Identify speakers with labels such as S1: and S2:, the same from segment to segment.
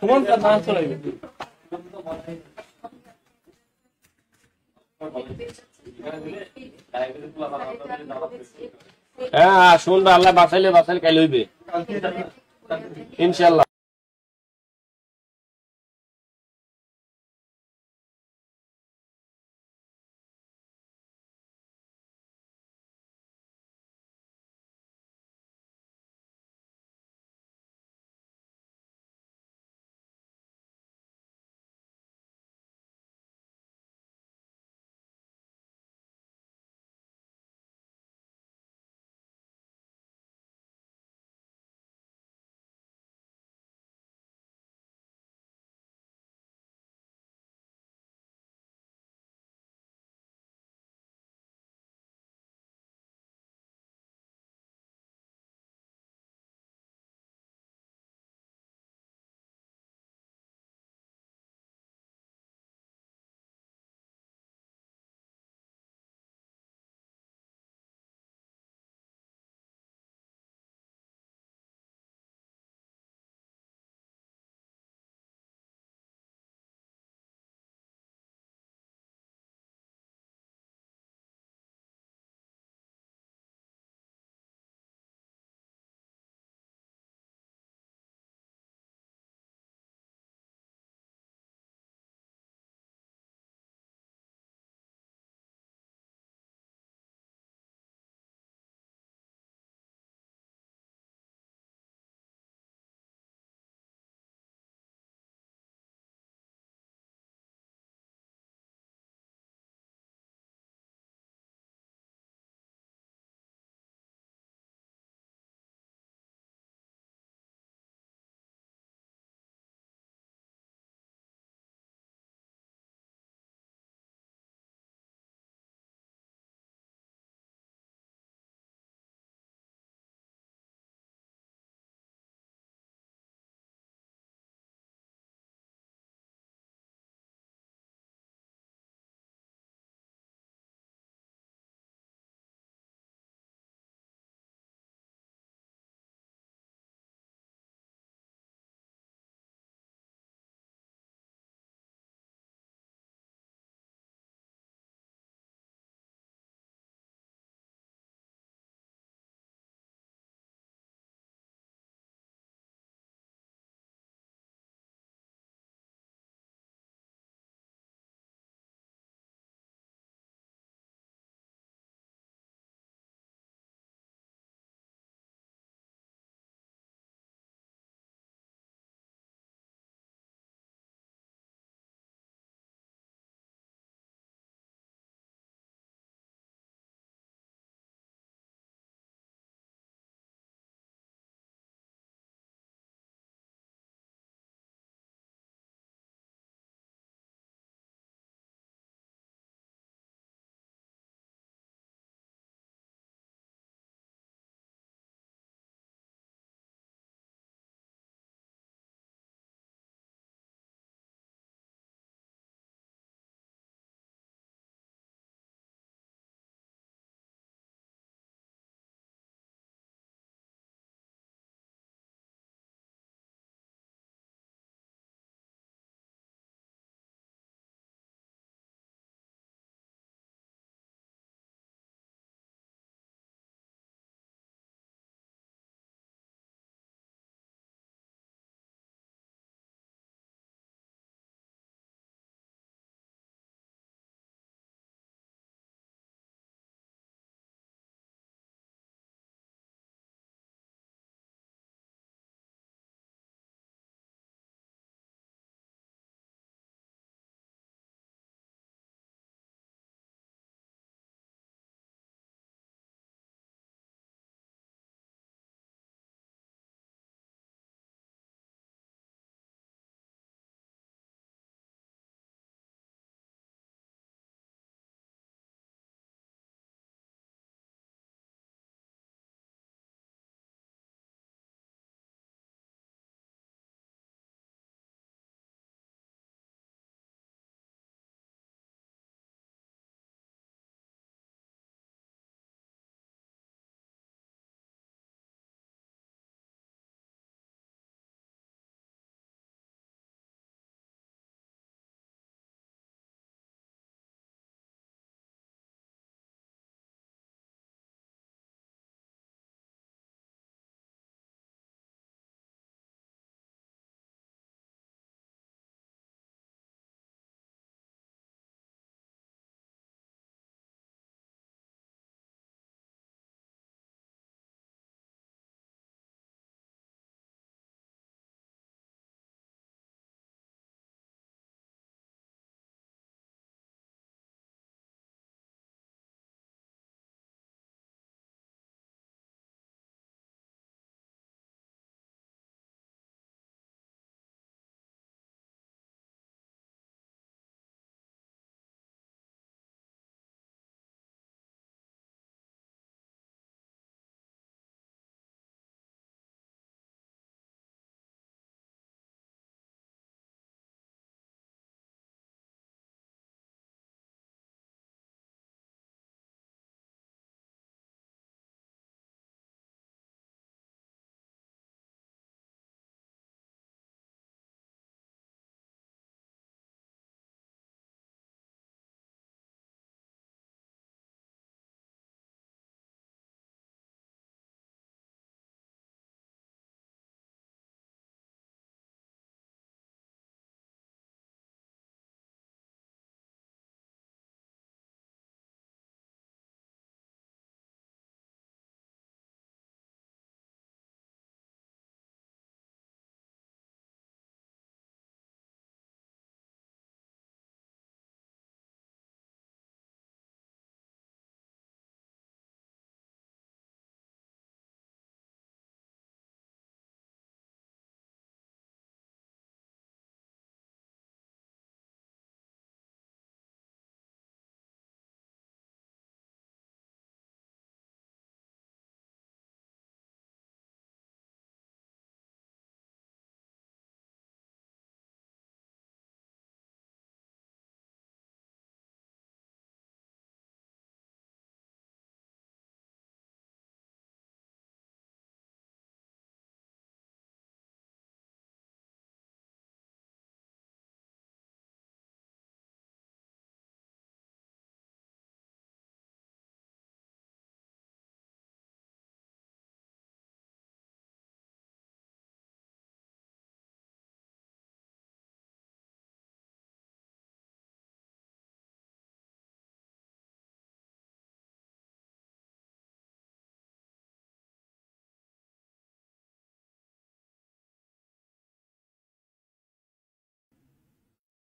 S1: সমান তার না চলাইবে হ্যাঁ শুনবা আল্লাহ বাঁচাইলে কাইলে হইবে ইনশাআল্লাহ।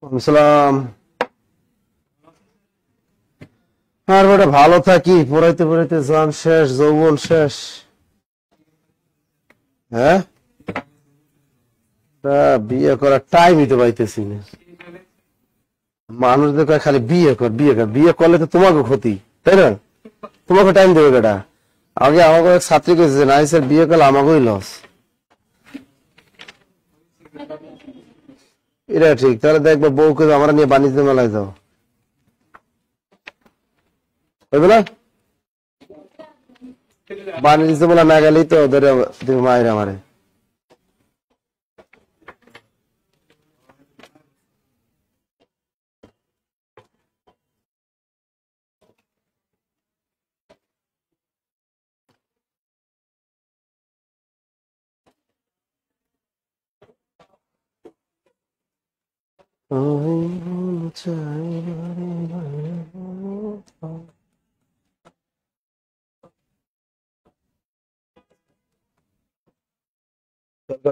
S2: আসসালাম। আর বেটা ভালো থাকি, পড়াইতে পড়াইতে জান শেষ, যৌবন শেষ। হ্যাঁ, বিয়ে করার টাইমই তো পাইতেছি না। মানুষ দেখো খালি বিয়ে কর বিয়ে কর, বিয়ে করলে তো তোমাকে ক্ষতি, তাই না? তোমাকে টাইম দেবে বেটা। আগে আমাকে এক ছাত্রী কেছে না স্যার বিয়ে করলে আমাকেই লস। এটা ঠিক, তাহলে দেখবো বউকে আমরা নিয়ে বাণিজ্য মেলায় যাও, বুঝবে না? বাণিজ্য মেলা না গেলেই তো ওদের মায়ের আমারে।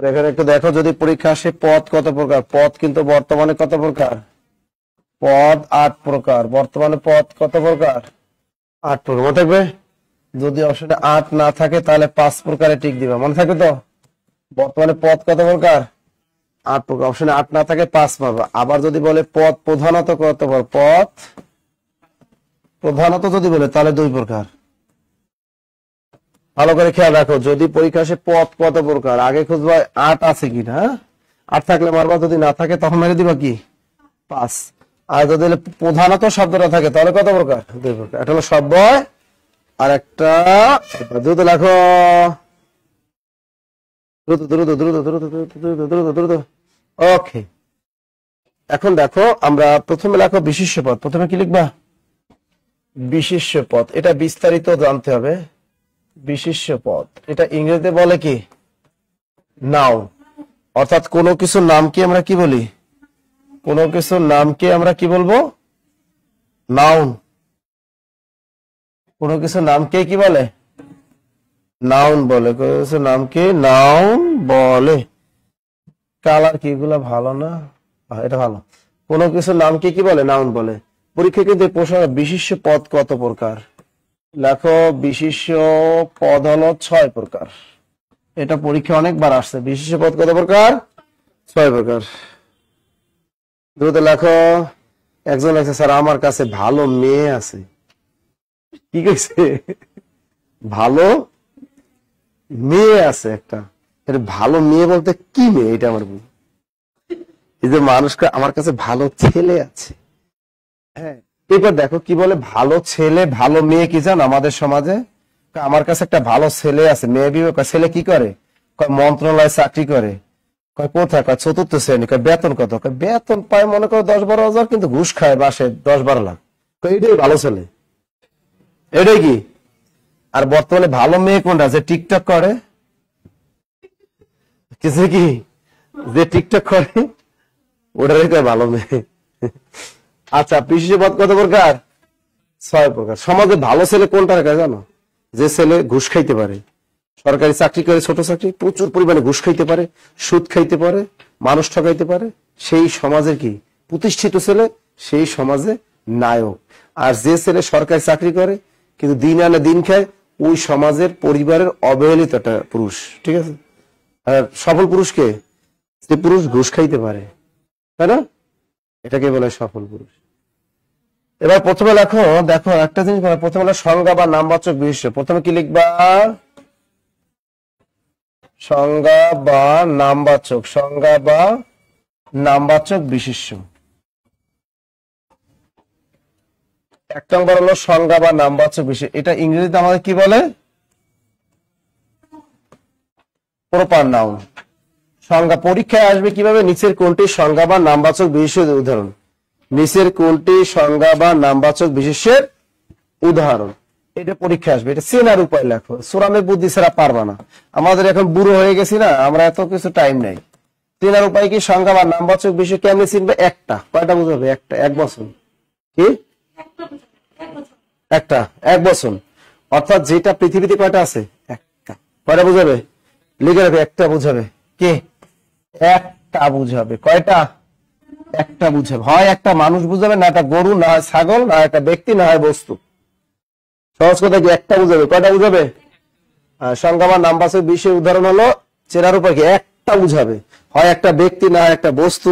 S2: এখানে একটু দেখো, যদি পরীক্ষা আসে পদ কত প্রকার। পদ কিন্তু বর্তমানে কত প্রকার? পদ 8 প্রকার। বর্তমানে পদ কত প্রকার? 8 প্রকার। মনে থাকবে? যদি অপশনে 8 না থাকে তাহলে 5 প্রকারে টিক দিবে, মনে থাকবে তো? বর্তমানে পদ কত প্রকার? 8 প্রকার। অপশনে 8 না থাকে 5 পাবে। আবার যদি বলে পদ প্রধানত কত প্রকার? পদ প্রধানত যদি বলে তাহলে 2 প্রকার। ভালো করে খেয়াল রাখো, যদি পরীক্ষা আসে পদ কত প্রকার, আগে খুঁজবা 8 আছে কিনা। হ্যাঁ, 8 থাকলে মারবা, যদি না থাকে তখন মেরে দিবা কি 5। আর যদি প্রধানত শব্দটা থাকে তাহলে কত প্রকার? 2 প্রকার। একটা হলো সব্যয় আর একটা দ্রুত লেখো, দ্রুত দ্রুত দ্রুত দ্রুত দ্রুত দ্রুত দ্রুত দ্রুত। ওকে, এখন দেখো আমরা প্রথমে লেখো বিশেষ্য পদ। প্রথমে কি লিখবা? বিশেষ্য পদ। এটা বিস্তারিত জানতে হবে। বিশেষ্য পদ এটা ইংরেজিতে বলে কি? নাউন। অর্থাৎ কোনো কিছুর নামকে আমরা কি বলি? কোনো কিছুর নামকে আমরা কি বলবো? নাউন। কোনো কিছুর নামকে কি বলে? নাউন বলে। কোনো কিছুর নামকে নাউন বলে। কালার কি এগুলা ভালো না? এটা ভালো। কোনো কিছুর নামকে কি বলে? নাউন বলে। পরীক্ষা কিন্তু প্রশ্ন বিশেষ্য পদ কত প্রকার? লেখো বিশেষ্য পদ হলো 6 প্রকার। এটা পরীক্ষা অনেকবার আসছে। বিশেষ্য পদ কত প্রকার? 6 প্রকার। দ্রুত লেখো। একজন আছে স্যার আমার কাছে ভালো মেয়ে আছে। কি কইছে? ভালো মেয়ে আছে একটা। এটা ভালো মেয়ে বলতে কি মেয়ে? এটা আমার বল। এই যে মানুষকে আমার কাছে ভালো ছেলে আছে। হ্যাঁ, এবার দেখো কি বলে ভালো ছেলে ভালো মেয়ে কি জান আমাদের সমাজে? আমার কাছে একটা ভালো ছেলে আছে। মেয়ে বিয়ে ছেলে কি করে? মন্ত্রণালয়ে চাকরি করে। কোথায়? 4th শ্রেণী। বেতন কত? বেতন পায় মনে করো 10-12 হাজার, কিন্তু ঘুষ খায় মাসে 10-12 লাখ। এটাই ভালো ছেলে, এটাই কি? আর বর্তমানে ভালো মেয়ে কোনটা? যে টিকটক করে, কিছু কি যে টিকটক করে ওটাই কয় ভালো মেয়ে। আচ্ছা, বিশেষ্য পদ কত প্রকার? 6 প্রকার। সমাজে ভালো ছেলে কোনটা জানো? যে ছেলে ঘুষ খাইতে পারে, সরকারি চাকরি করে, ছোট চাকরি, প্রচুর পরিমাণে ঘুষ খাইতে পারে, সুদ খাইতে পারে, মানুষ ঠকাইতে পারে, সেই সমাজের কি প্রতিষ্ঠিত ছেলে, সেই সমাজে নায়ক। আর যে ছেলে সরকারি চাকরি করে কিন্তু দিন আনে দিন খায়, ওই সমাজের পরিবারের অবহেলিত একটা পুরুষ। ঠিক আছে? আর সফল পুরুষকে যে পুরুষ ঘুষ খাইতে পারে, তাই না? এটাকে বলে সফল পুরুষ। এবার প্রথমে লেখো, দেখো একটা জিনিস প্রথমে হলো সংজ্ঞা বা নামবাচক বিশেষ্য। প্রথমে কি লিখবা? সংজ্ঞা বা নামবাচক। সংজ্ঞা বা নামবাচক বিশেষ্য। 1 নম্বর হলো সংজ্ঞা বা নামবাচক বিশেষ্য। এটা ইংরেজিতে আমাদের কি বলে? Proper noun. সংজ্ঞা পরীক্ষায় আসবে কিভাবে? নিচের কোনটি সংজ্ঞা বা নামবাচক বিশেষ্যের উদাহরণ? নিচের কোনটি সংজ্ঞা বা নামবাচক বিশেষ্যের উদাহরণ? এটা পরীক্ষা আসবে। এটা চেনার উপায় লেখো। সোরামের বুদ্ধি ছাড়া পারবা না। আমাদের এখন বুড়ো হয়ে গেছি না, আমরা এত কিছু টাইম নাই। চেনার উপায় কি? সংজ্ঞা বা নামবাচক বিশেষ্য কেমনে চিনবে? একটা। কয়টা বুঝাবে? একটা। 1 বছর। কি? একটা। 1 বছর। অর্থাৎ যেটা পৃথিবীতে কয়টা আছে? একটা। কয়টা বুঝাবে? লিখে রাখবে। একটা বুঝাবে। কি? একটা বুঝাবে। কয়টা? একটা বুঝাবে, হয় একটা মানুষ বুঝাবে, না একটা গরু, না হয় ছাগল, না একটা ব্যক্তি, না হয় বস্তু। সহজ কথা কি, একটা বুঝাবে। কয়টা বুঝাবে? সংখ্যা বা নামবাচক বিষয়ের উদাহরণ হলো চেনার উপায় কি, একটা বুঝাবে, হয় একটা ব্যক্তি, না হয় একটা বস্তু।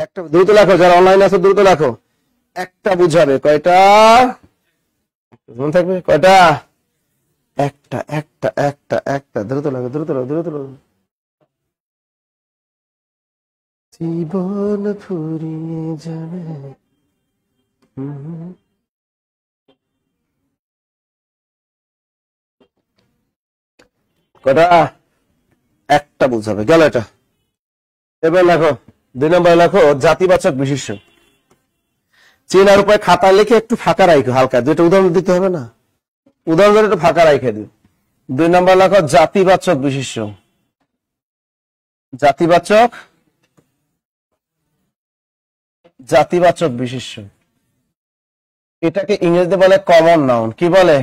S2: একটা, দ্রুত লেখো, যারা অনলাইনে আছে দ্রুত লেখো। একটা বুঝাবে, কয়টা মনে থাকবে? কয়টা? একটা, একটা, একটা, একটা, দ্রুত লেখো, দ্রুত লেখো, দ্রুত লেখো। জীবন ফুরিয়ে যাবে। কয়টা? একটা বুঝাবে, গেল এটা। এবার লেখো 2 নম্বর, লেখো জাতিবাচক বিশেষ্য। চেনার উপায় খাতায় লিখে একটু ফাঁকা রাখো, হালকা 2টা উদাহরণ দিতে হবে না, উদাহরণ একটু ফাঁকা রাখে দিও। 2 নম্বর লেখো জাতিবাচক বিশেষ্য। জাতিবাচক, জাতিবাচক বিশেষ্য, এটাকে ইংরেজিতে বলে কমন নাউন। কি বলে?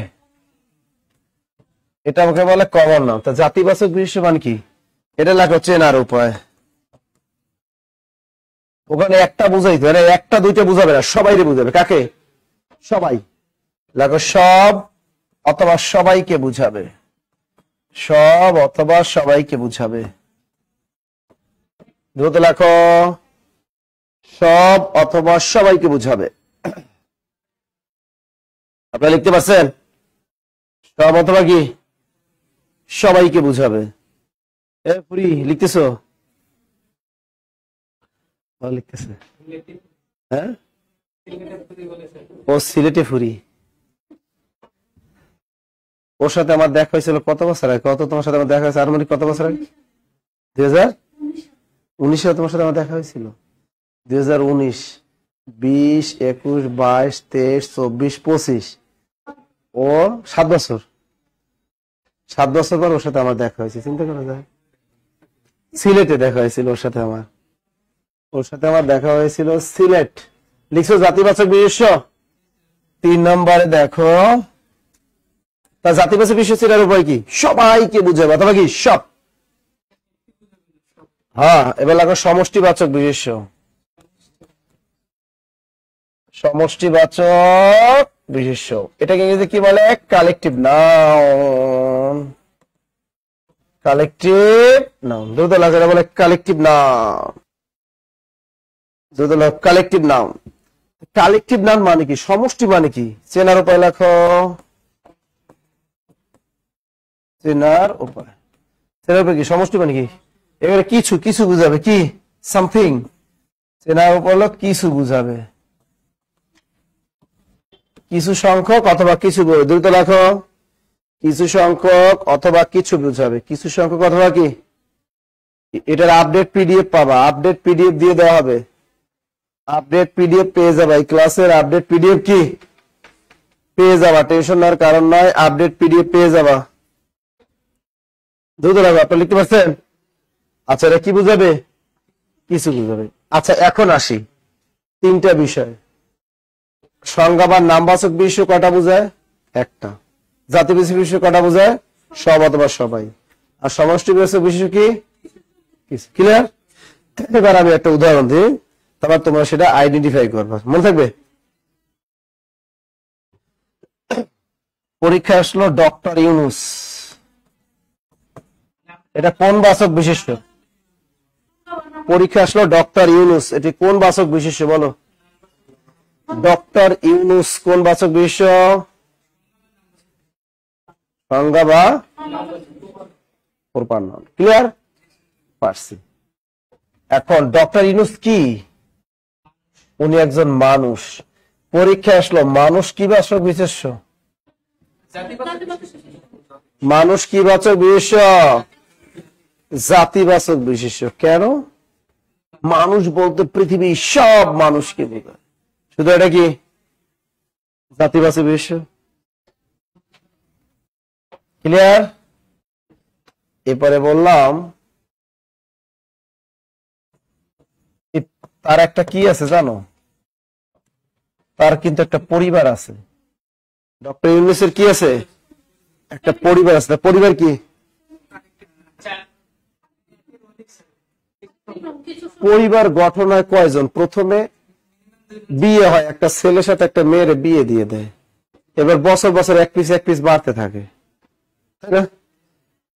S2: এটা আমাকে বলে কমন নাউন। তা জাতিবাচক বিশেষ্য মানে কি? এটা লেখো চেনার উপায়। ওখানে একটা বুঝাইতে হবে, একটা দুইটা বুঝাবে না, সবাইকে বুঝাবে। কাকে? সবাই। লেখো সব অথবা সবাইকে বুঝাবে, সব অথবা সবাইকে বুঝাবে। দ্রুত লেখো, সব অথবা সবাইকে বুঝাবে। আপনারা লিখতে পারছেন? সব অথবা কি সবাইকে বুঝাবে। এ পুরি লিখতেছো? লিখতেছে, হ্যাঁ? ও সিলেটে ফুরি। ওর সাথে আমার দেখা হয়েছিল কত বছর আগে? কত তোমার সাথে আমার দেখা হয়েছে? আর মানে কত বছর আগে? 2019 তোমার সাথে আমার দেখা হয়েছিল। 2019, 20, 21, 22, 23, 24, 25, ও 7 বছর। 7 বছর পর ওর সাথে আমার দেখা হয়েছে। চিন্তা করা যায়? সিলেটে দেখা হয়েছিল ওর সাথে আমার। ওর সাথে আমার দেখা হয়েছিল সিলেট। লিখছো জাতিবাচক বিশেষ্য। 3 নম্বরে দেখো, তা জাতিবাচক বিশেষ্য এর উপায় কি? সবাইকে বুঝাবে অথবা কি সব। হ্যাঁ, এবার লাগো সমষ্টিবাচক বিশেষ্য। সমষ্টিবাচক বিশেষ্য, এটাকে ইংরেজিতে কি বলে? Collective noun. কালেকটিভ নাউন, দ্রুত লাগো, এটা বলে কালেকটিভ নাউন। দ্রুত লাগো, কালেকটিভ নাউন। কালেকটিভ নাউন মানে কি? সমষ্টি মানে কি? চেনার উপায় লেখো, চেনার উপায়। চেনার উপায় কি? সমষ্টি মানে কি? এবারে কিছু, কিছু বুঝাবে, কি? সামথিং। চেনার উপায় হলো কিছু বুঝাবে, কিছু সংখ্যক অথবা কিছু। দ্রুত লেখো, কিছু সংখ্যক অথবা কিছু বুঝাবে। কিছু সংখ্যক অথবা কি? এটার আপডেট পিডিএফ পাবা, আপডেট পিডিএফ দিয়ে দেওয়া হবে। আপডেট পিডিএফ পেয়ে যাবা, এই ক্লাসের আপডেট পিডিএফ কি পেয়ে যাবা, টেনশন নেওয়ার কারণ নয়, আপডেট পিডিএফ পেয়ে যাবা। দ্রুত লেখো, আপনারা লিখতে পারছেন? আচ্ছা, এটা কি বুঝাবে? কিছু বুঝাবে। আচ্ছা, এখন আসি 3টা বিষয়। সংজ্ঞা বা নামবাচক বিশেষ্য কয়টা বোঝায়? একটা। জাতিবাচক বিশেষ্য কয়টা বোঝায়? সব অথবা সবাই। আর সমষ্টিবাচক বিশেষ্য কি? ক্লিয়ার? এবার আমি একটা উদাহরণ দিই, তারপর তোমরা সেটা আইডেন্টিফাই করবে। মনে থাকবে? পরীক্ষা আসলো ডক্টর ইউনুস, এটা কোন বাচক বিশেষ্য? পরীক্ষা আসলো ডক্টর ইউনুস, এটি কোন বাচক বিশেষ্য বলো? ডক্টর ইউনুস কোন বাচক বিশেষ্য? সংজ্ঞা বা প্রপার নাউন। ক্লিয়ার? পারছি। এখন ডক্টর ইউনুস কি? উনি একজন মানুষ। পরীক্ষা আসলো মানুষ কি বাচক বিশেষ্য? মানুষ কি বাচক বিশেষ্য? জাতিবাচক বিশেষ্য। কেন? মানুষ বলতে পৃথিবীর সব মানুষকে বোঝায়, শুধু এটা কি জাতিবাচক বিশেষ্য। ক্লিয়ার? এরপরে বললাম তার একটা কি আছে জানো? তার কিন্তু একটা পরিবার আছে। ডক্টর ইউনুসের কি আছে? একটা পরিবার আছে। পরিবার কি? পরিবার গঠন হয় কয়জন? প্রথমে বিয়ে হয়, একটা ছেলের সাথে একটা মেয়ের বিয়ে দিয়ে দেয়, এবার বছর বছর এক পিস বাড়তে থাকে, তাই না?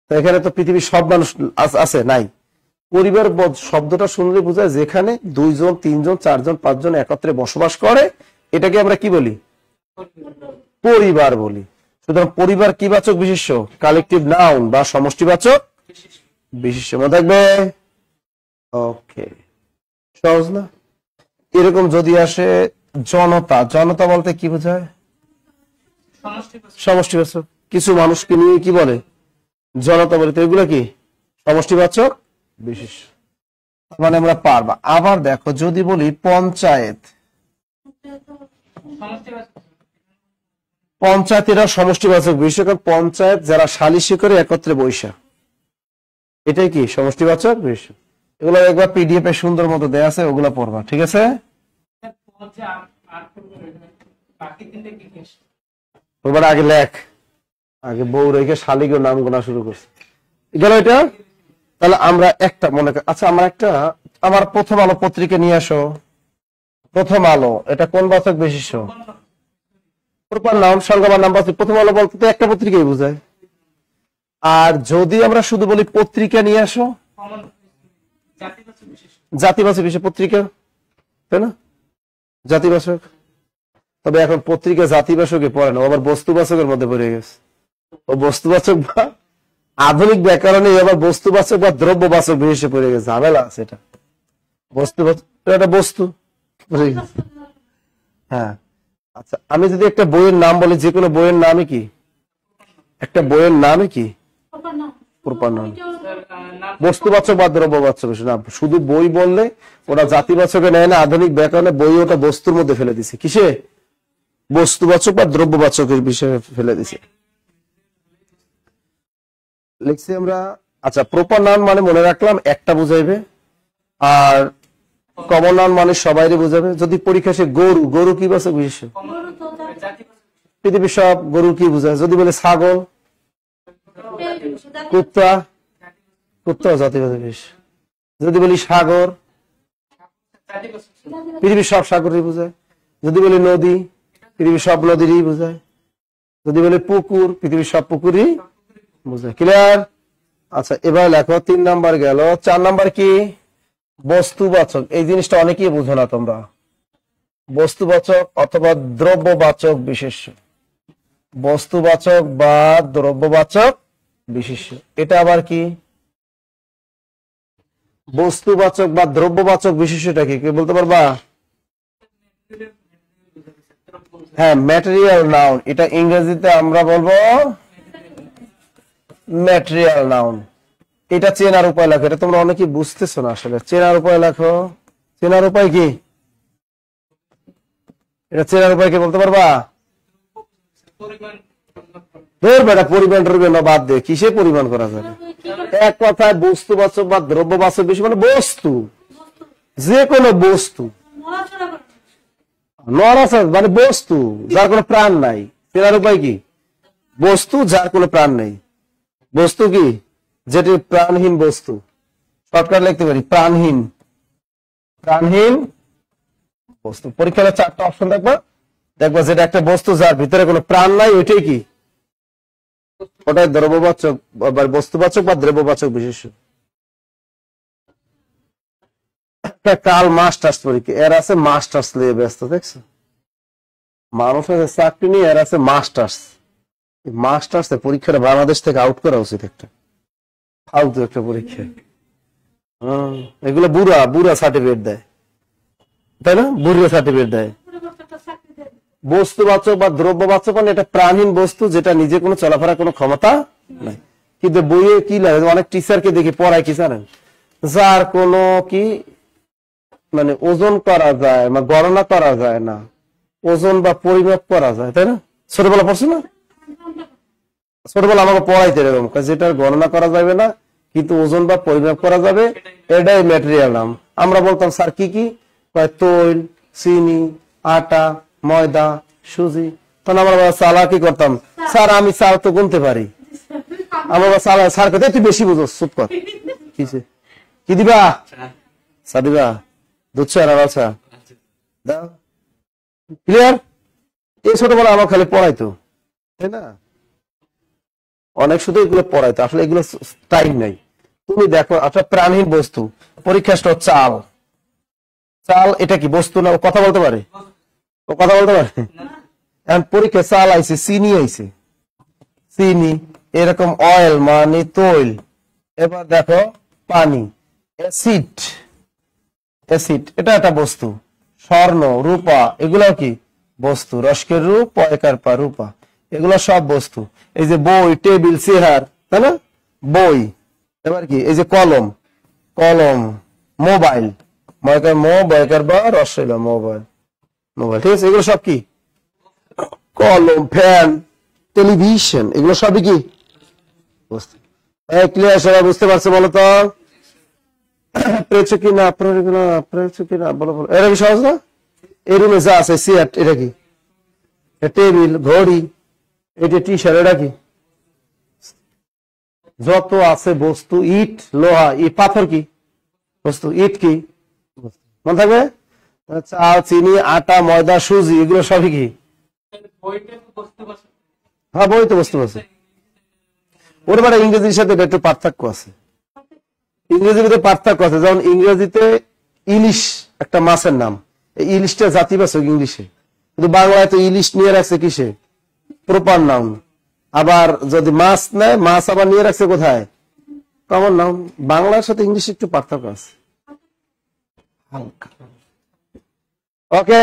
S2: তো এখানে তো পৃথিবীর সব মানুষ আছে নাই। পরিবার শব্দটা শুনলে বোঝায় যেখানে 2 জন 3 জন 4 জন 5 জন একত্রে বসবাস করে, এটাকে আমরা কি বলি? পরিবার বলি। সুতরাং পরিবার কি বাচক বিশেষ্য? কালেকটিভ নাউন বা সমষ্টিবাচক বিশেষ্য। মনে থাকবে? ওকে, সহজ না? এরকম যদি আসে জনতা, জনতা বলতে কি বোঝায়? সমষ্টিবাচক। কিছু মানুষকে নিয়ে কি বলে? জনতা বলে। তো এগুলো কি সমষ্টিবাচক বিশেষ্য, মানে আমরা পারবা। আবার দেখো যদি বলি পঞ্চায়েত, পঞ্চায়েতেরা সমষ্টিবাচক বিশেষ্য, কারণ পঞ্চায়েত যারা সালিশি করে একত্রে বৈশা, এটাই কি সমষ্টিবাচক বিশেষ্য। এগুলো একবার পিডিএফ এ সুন্দর মতো দেয়া আছে, ওগুলা পড়বা, ঠিক আছে? ওবার আগে লেখ, আগে বউ রেখে শালিকে নাম গোনা শুরু করছে, গেল এটা। তাহলে আমরা একটা মনে করি, আচ্ছা আমার প্রথম আলো পত্রিকা নিয়ে আসো। প্রথম আলো এটা কোন বাচক বিশেষ্য? প্রপার নাউন, সংজ্ঞা নাম বাচক। প্রথম আলো বলতে তো একটা পত্রিকাই বোঝায়। আর যদি আমরা শুধু বলি পত্রিকা নিয়ে আসো, জাতিবাচক বিশেষ্য পত্রিকা, তাই না? জাতিবাচক। তবে এখন পত্রিকা জাতিবাচকে পড়ে না, আবার বস্তুবাচকের মধ্যে পড়ে গেছে। ও বস্তুবাচক বা আধুনিক ব্যাকরণে আবার বস্তুবাচক বা দ্রব্যবাচক বিশেষে পড়ে গেছে, ঝামেলা আছে এটা। বস্তুবাচক এটা বস্তু। হ্যাঁ, আচ্ছা আমি যদি একটা বইয়ের নাম বলি, যে কোনো বইয়ের নামই কি? একটা বইয়ের নামই কি? Proper noun. বস্তুবাচক বা দ্রব্যবাচক না, শুধু বই বললে ওটা জাতিবাচকে নেয় না, আধুনিক ব্যাকরণে বই ওটা বস্তুর মধ্যে ফেলে দিছে। কিসে? বস্তুবাচক বা দ্রব্যবাচকের বিষয়ে ফেলে দিছে, লিখছি আমরা। আচ্ছা, প্রপার নাউন মানে মনে রাখলাম একটা বুঝাইবে, আর কমন নাউন মানে সবাইরে বুঝাবে। যদি পরীক্ষা সে গরু, গরু কি বাচক বিশেষ্য? পৃথিবীর সব গরু কি বুঝায়? যদি বলে ছাগল, কুত্তা, কুত্তাও জাতিবাচক বিশেষ্য। যদি বলি সাগর, পৃথিবীর সব সাগরই বুঝায়। যদি বলি নদী, পৃথিবীর সব নদীরই বুঝায়। যদি বলি পুকুর, পৃথিবীর সব পুকুরই বুঝায়। ক্লিয়ার? আচ্ছা এবার লেখো 3 নাম্বার গেল। 4 নাম্বার কি? বস্তুবাচক। এই জিনিসটা অনেকেই বুঝো না তোমরা। বস্তুবাচক অথবা দ্রব্যবাচক বিশেষ্য। বস্তুবাচক বা দ্রব্যবাচক বিশেষ্য, এটা আবার কি? বস্তুবাচক বা দ্রব্যবাচক বিশেষ্যটা কি কেউ বলতে পারবা? হ্যাঁ, ম্যাটেরিয়াল নাউন। এটা ইংরেজিতে আমরা বলবো ম্যাটেরিয়াল নাউন। এটা চেনার উপায় লেখো। এটা তোমরা অনেকেই বুঝতেছো না আসলে। চেনার উপায় লেখো। চেনার উপায় কি? এটা চেনার উপায় কি বলতে পারবা? পরিমাণ টরিমাণ বাদ দিয়ে কিসে পরিমাণ করা যাবে? এক কথায় বস্তুবাচক বা দ্রব্যবাচক বিষয় মানে বস্তু, যে কোনো বস্তু। নড়াচড়া মানে বস্তু যার কোনো প্রাণ নাই। চেনার উপায় কি? বস্তু যার কোনো প্রাণ নেই। বস্তু কি? যেটি প্রাণহীন বস্তু। শর্টকাট লিখতে পারি প্রাণহীন। প্রাণহীন বস্তু। পরীক্ষার 4টা অপশন দেখবা, দেখবা যেটা একটা বস্তু যার ভিতরে কোনো প্রাণ নাই, ওইটাই কি? ওটাই দ্রব্যবাচক বা বস্তুবাচক বা দ্রব্যবাচক বিশেষ্য। কাল মাস্টার্স পরীক্ষা, এর আছে মাস্টার্স নিয়ে ব্যস্ত, দেখছো? মানুষ আছে চাকরি নিয়ে, এর আছে মাস্টার্স। মাস্টার্স পরীক্ষাটা বাংলাদেশ থেকে আউট করা উচিত, একটা ফালতু একটা পরীক্ষা। এগুলো বুড়া বুড়া সার্টিফিকেট দেয়, তাই না? বুড়া সার্টিফিকেট দেয়। বস্তুবাচক বা দ্রব্যবাচক মানে এটা প্রাণহীন বস্তু যেটা নিজে কোনো চলাফেরার কোনো ক্ষমতা নাই। কিন্তু বইয়ে কি লাগে, অনেক টিচারকে দেখি পড়ায় কি জানেন, যার কোনো কি মানে ওজন করা যায় বা গণনা করা যায় না, ওজন বা পরিমাপ করা যায়, তাই না? ছোটবেলা পড়ছে না? ছোটবেলা আমাকে পড়াইতে এরকম, যেটার গণনা করা যাবে না কিন্তু ওজন বা পরিমাপ করা যাবে, এটাই ম্যাটেরিয়াল নাম। আমরা বলতাম স্যার কি কি? তৈল, চিনি, আটা, ময়দা, সুজি। তখন আমরা চালা কি করতাম, স্যার আমি চাল তো গুনতে পারি। আমরা চালা স্যার কথা তুই বেশি বুঝো, চুপ কর। কি দিবা? সাদিবা দুধ চা না লাল চা দাও। ক্লিয়ার? এই ছোটবেলা আমার খালি পড়াইতো, তাই না? অনেক শুধু এগুলো পড়াইতো, আসলে এগুলো টাইম নাই। তুমি দেখো আচ্ছা, প্রাণহীন বস্তু পরীক্ষা চাল, চাল এটা কি বস্তু না? ও কথা বলতে পারে? ও কথা বলতে পারে? এখন পরীক্ষা চাল আইছে, চিনি আইছে, চিনি, এরকম অয়েল মানে তৈল, এবার দেখো পানি, অ্যাসিড, অ্যাসিড এটা একটা বস্তু, স্বর্ণ, রূপা এগুলো কি বস্তু, রস্কের রূপ পয়কার পা রূপা, এগুলো সব বস্তু। এই যে বই, টেবিল, চেয়ার, তাই না? বই। এবার কি এই যে কলম, কলম, মোবাইল, ময়কার মো বয়কার বা রসইল মোবাইল, মোবাইল, ঠিক আছে? এগুলো সব কি কলম, ফ্যান, টেলিভিশন, এগুলো সবই কি বস্তু। ক্লিয়ার? সবাই বুঝতে পারছে বলো তো? পেয়েছো কি না? পেয়েছো কি না বলো বলো। এটা কি সহজ না? এই রুমে যা আছে চেয়ার, এটা কি? টেবিল, ঘড়ি, এটা টি শার্ট, এটা কি? যত আছে বস্তু, ইট, লোহা, পাথর কি বস্তু, ইট কি মনে থাকবে? চাল, চিনি, আটা, ময়দা, সুজি এগুলো সবই কি? হ্যাঁ, বই তো বস্তু আছে। ওর মানে ইংরেজির সাথে একটু পার্থক্য আছে, ইংরেজির মধ্যে পার্থক্য আছে। যেমন ইংরেজিতে ইলিশ একটা মাছের নাম, এই ইলিশটা জাতিবাচক ইংলিশে, কিন্তু বাংলায় তো ইলিশ নিয়ে রাখছে কিসে? Proper noun. আবার যদি মাছ নেয়, মাছ আবার নিয়ে রাখছে কোথায়? Common noun. বাংলার সাথে ইংলিশ একটু পার্থক্য আছে। ওকে,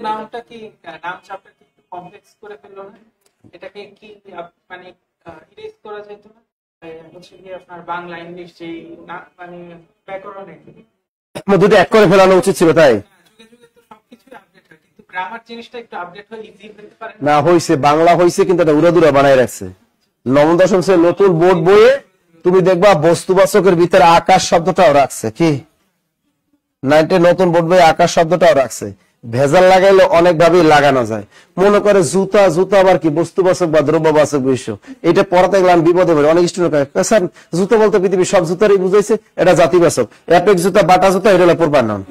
S3: নামটা কি নাম চাপটা কি একটু কমপ্লেক্স করে ফেললো না? এটাকে কি মানে ইরেজ করা যেত না? হচ্ছে কি আপনার বাংলা ইংলিশ যে মানে ব্যাকরণে
S2: দুটো এক করে ফেলানো উচিত ছিল, তাই
S3: যুগে যুগে তো সবকিছু আপডেট হয়, কিন্তু গ্রামার জিনিসটা একটু আপডেট হয়ে ইজি হতে পারে
S2: না? হয়েছে, বাংলা হয়েছে, কিন্তু এটা উড়াদুরা বানায় রাখছে। নবম দশম শ্রেণীর নতুন বোর্ড বইয়ে তুমি দেখবা বস্তুবাচকের ভিতরে আকাশ শব্দটাও রাখছে। কি 9 নতুন বোর্ড বইয়ে আকাশ শব্দটাও রাখছে। ভেজাল লাগাইলে অনেক ভাবেই লাগানো যায়। মনে করে জুতা, জুতা আবার কি বস্তুবাচক বা দ্রব্যবাচক বিষয়, এটা পড়াতে গেলে আমি বিপদে পড়ি। অনেক স্টুডেন্ট স্যার জুতো বলতে পৃথিবীর সব জুতারই বুঝাইছে, এটা জাতিবাচক, অ্যাপেক্স জুতা, বাটা জুতা, এটা হলো প্রপার নাউন।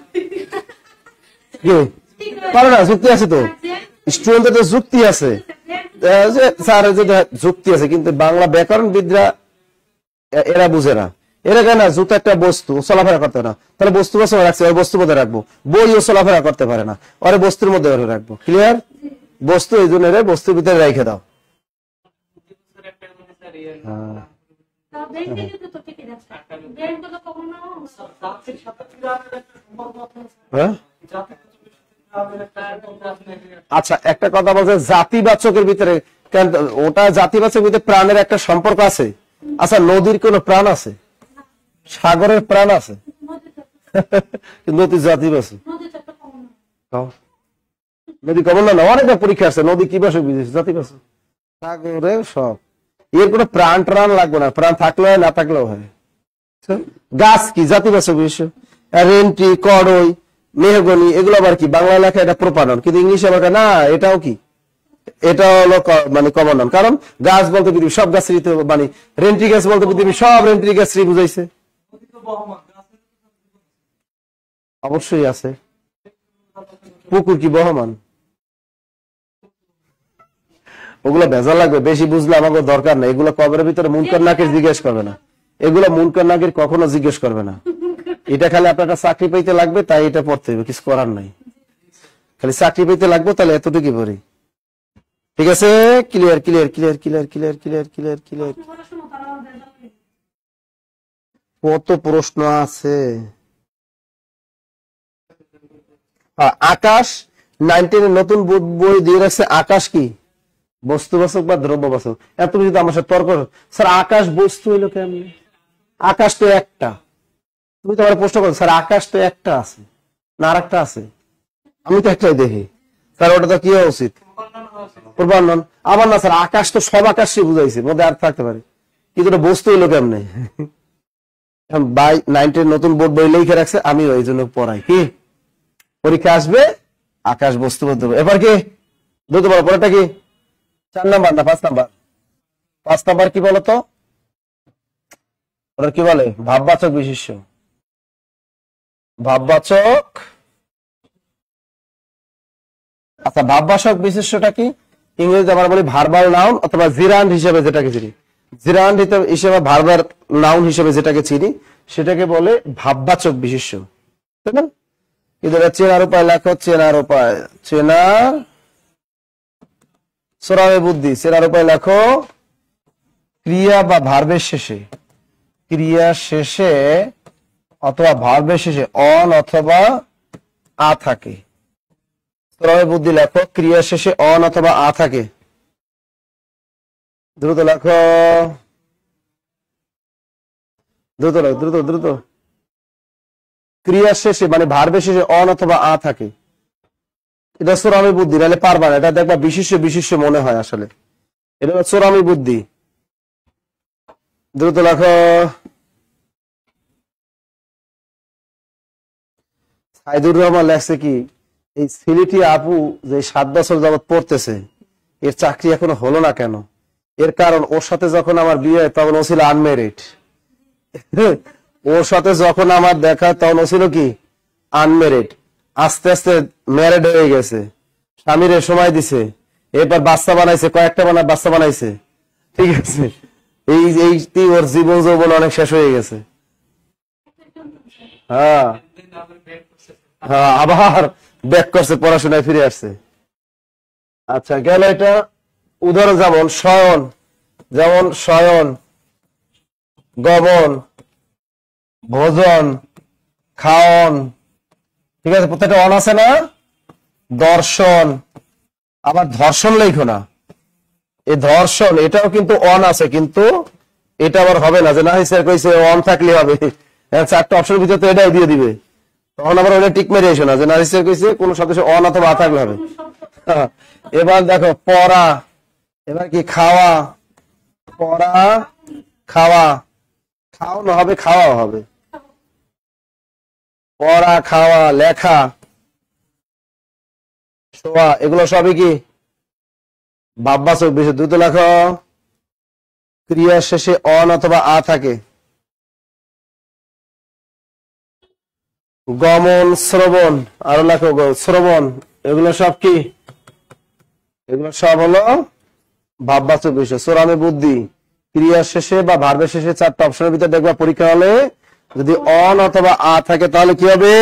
S2: কি পারো না? যুক্তি আছে তো, স্টুডেন্টদের তো যুক্তি আছে, স্যার যুক্তি আছে, কিন্তু বাংলা ব্যাকরণবিদরা এরা বুঝে না। এরা কেন জুতো একটা বস্তু, চলাফেরা করতে না, তাহলে বস্তু বস্তু রাখছে, ওই বস্তুর মধ্যে রাখবো। বইও চলাফেরা করতে পারে না, ওরে বস্তুর মধ্যে রাখবো। ক্লিয়ার? বস্তু এই জন্য বস্তুর ভিতরে রেখে দাও। হ্যাঁ, আচ্ছা একটা কথা বলছে জাতিবাচকের ভিতরে, ওটা জাতিবাচকের ভিতরে প্রাণের একটা সম্পর্ক আছে। আচ্ছা নদীর কোন প্রাণ আছে? সাগরের প্রাণ আছে? নদী জাতিবাচক, নদী কমন না? অনেকটা পরীক্ষা আছে, নদী কি বাসক বুঝেছে? জাতিবাচক। সাগরের সব, এর কোনো প্রাণ টান লাগবে না, প্রাণ থাকলে হয়, না থাকলেও হয়। গাছ কি জাতিবাচক বিষয়? রেন্টি, কড়ই, মেহগনি এগুলো আবার কি? বাংলা লেখা এটা প্রপার নাউন, কিন্তু ইংলিশে আবার না, এটাও কি? এটা হলো মানে কমন নাউন। কারণ গাছ বলতে পৃথিবী সব গাছ, মানে রেন্টি গাছ বলতে পৃথিবী সব রেন্টি গাছ বুঝাইছে। অবশ্যই আছে। পুকুর কি বহমান? ওগুলো ভেজা লাগবে, বেশি বুঝলে আমাকে দরকার নেই। এগুলো কবরের ভিতরে মুনকার নাকির জিজ্ঞেস করবে না, এগুলো মুনকার নাকির কখনো জিজ্ঞেস করবে না। এটা খালি আপনার চাকরি পাইতে লাগবে, তাই এটা পড়তে হবে, কিছু করার নাই। খালি চাকরি পাইতে লাগবে, তাহলে এতটুকু পড়ি। ঠিক আছে? Clear clear clear clear clear clear clear clear. কত প্রশ্ন আছে। আকাশ 19 নতুন বই দিয়ে রাখছে, আকাশ কি বস্তুবাচক বা দ্রব্যবাচক? এত যদি আমার সাথে তর্ক, স্যার আকাশ বস্তু হইলো কেমনি? আকাশ তো একটা। তুমি তো আমার প্রশ্ন করো, স্যার আকাশ তো একটা আছে না আর একটা আছে? আমি তো একটাই দেখি, স্যার ওটা তো কি হওয়া উচিত? প্রপার। আবার না স্যার আকাশ তো সব আকাশই বুঝাইছে, মধ্যে আর থাকতে পারে, কিন্তু এটা বস্তু হইলো কেমনে? বাই 19 নতুন বোর্ড বই লিখে রাখছে, আমি ওই জন্য পড়াই। কি পরীক্ষা আসবে আকাশ বস্তু বলতে হবে। এবার কি বুঝতে পারো? পরেরটা কি 4 নাম্বার না 5 নাম্বার? 5 নাম্বার কি বলতো? ওরা কি বলে? ভাববাচক বিশেষ্য। ভাববাচক। আচ্ছা, ভাববাচক বিশেষ্যটা কি? ইংরেজিতে আমরা বলি ভার্বাল নাউন অথবা জিরান্ড হিসেবে যেটাকে চিনি, জিরান্ড হিসেবে ভার্বাল নাউন হিসেবে যেটাকে চিনি সেটাকে বলে ভাববাচক বিশেষ্য, তাই না? কিন্তু চেনার উপায় লেখো, চেনার উপায়, চেনার সোরাবে বুদ্ধি, চেনার উপায় লেখো ক্রিয়া বা ভার্বের শেষে, ক্রিয়া শেষে অথবা ভার্বের শেষে অন অথবা আ থাকে। সোরাবে বুদ্ধি লেখো ক্রিয়া শেষে অন অথবা আ থাকে। দ্রুত লেখো, দ্রুত লেখো, দ্রুত দ্রুত। ক্রিয়া শেষে মানে ভার্বের শেষে অন অথবা আ থাকে, এটা সোরামি বুদ্ধি, নাহলে পারবা না। এটা দেখবা বিশিষ্ট বিশিষ্ট মনে হয়, আসলে এটা সোরামি বুদ্ধি। দ্রুত লেখো। সাইদুর রহমান লেখছে কি, এই সিলেটি আপু যে 7 বছর যাবৎ পড়তেছে, এর চাকরি এখনো হলো না কেন? এর কারণ ওর সাথে যখন আমার বিয়ে হয় তখন ও ছিল আনমেরিড। ওর সাথে যখন আমার দেখা তখন ও ছিল কি আনমেরিড, আস্তে আস্তে ম্যারিড হয়ে গেছে, স্বামীরে সময় দিছে, এরপর বাচ্চা বানাইছে, কয়েকটা বাচ্চা বানাইছে, ঠিক আছে? এই ওর জীবন যৌবন অনেক শেষ হয়ে গেছে। হ্যাঁ হ্যাঁ, আবার ব্যাক করছে, পড়াশোনায় ফিরে আসছে। আচ্ছা, গেল এটা উদাহরণ। যেমন শয়ন, যেমন শয়ন, গমন, ভোজন, খাওন, ঠিক আছে? প্রত্যেকটা অন আছে না? দর্শন, আবার ধর্ষণ লেখো না, এই ধর্ষণ এটাও কিন্তু অন আছে, কিন্তু এটা আবার হবে না যে না স্যার কইছে অন থাকলে হবে, 4টা অপশনের ভিতরে তো এটাই দিয়ে দিবে, তখন আবার ওটা টিক মেরে এসো না যে না স্যার কইছে কোন সদস্য অন অথবা আ থাকলে হবে। এবার দেখো পড়া, এবার কি খাওয়া, পড়া খাওয়া, খাওয়ানো হবে, খাওয়া হবে, পড়া খাওয়া, লেখা, শোয়া, এগুলো সবই কি ভাববাচক বিশেষ্য। দ্রুত লেখো ক্রিয়া শেষে অন অথবা আ থাকে। গমন, শ্রবণ, আরো লেখো শ্রবণ, এগুলো সব কি? এগুলো সব হলো ভাববাচক বিশেষ্য। সোরামে বুদ্ধি, ক্রিয়া শেষে বা ভার্বের শেষে 4টা অপশনের ভিতরে দেখবা পরীক্ষা হলে যদি অন অথবা আ থাকে তাহলে কি হবে?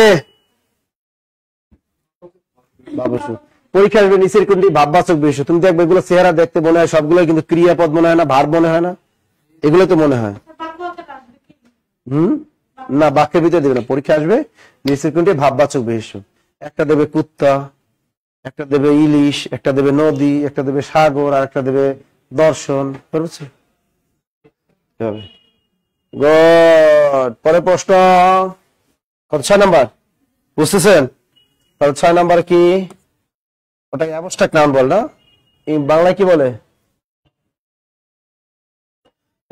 S2: ভাববাচক। পরীক্ষা আসবে নিচের কোনটি ভাববাচক বিশেষ্য। তুমি দেখবে এগুলো চেহারা দেখতে মনে হয় সবগুলো, কিন্তু ক্রিয়াপদ মনে হয় না, ভার্ব মনে হয় না, এগুলো তো মনে হয়। না, বাক্যের ভিতরে দেবে না, পরীক্ষা আসবে নিচের কোনটি ভাববাচক বিশেষ্য। একটা দেবে কুত্তা, একটা দেবে ইলিশ, একটা দেবে নদী, একটা দেবে সাগর, আর একটা দেবে দর্শন। বুঝছো? গুড। পরে প্রশ্ন কত? 6 নাম্বার, বুঝতেছেন? তাহলে 6 নাম্বার কি? ওটা অ্যাবস্ট্রাক্ট নাউন বল না, এই বাংলায় কি বলে?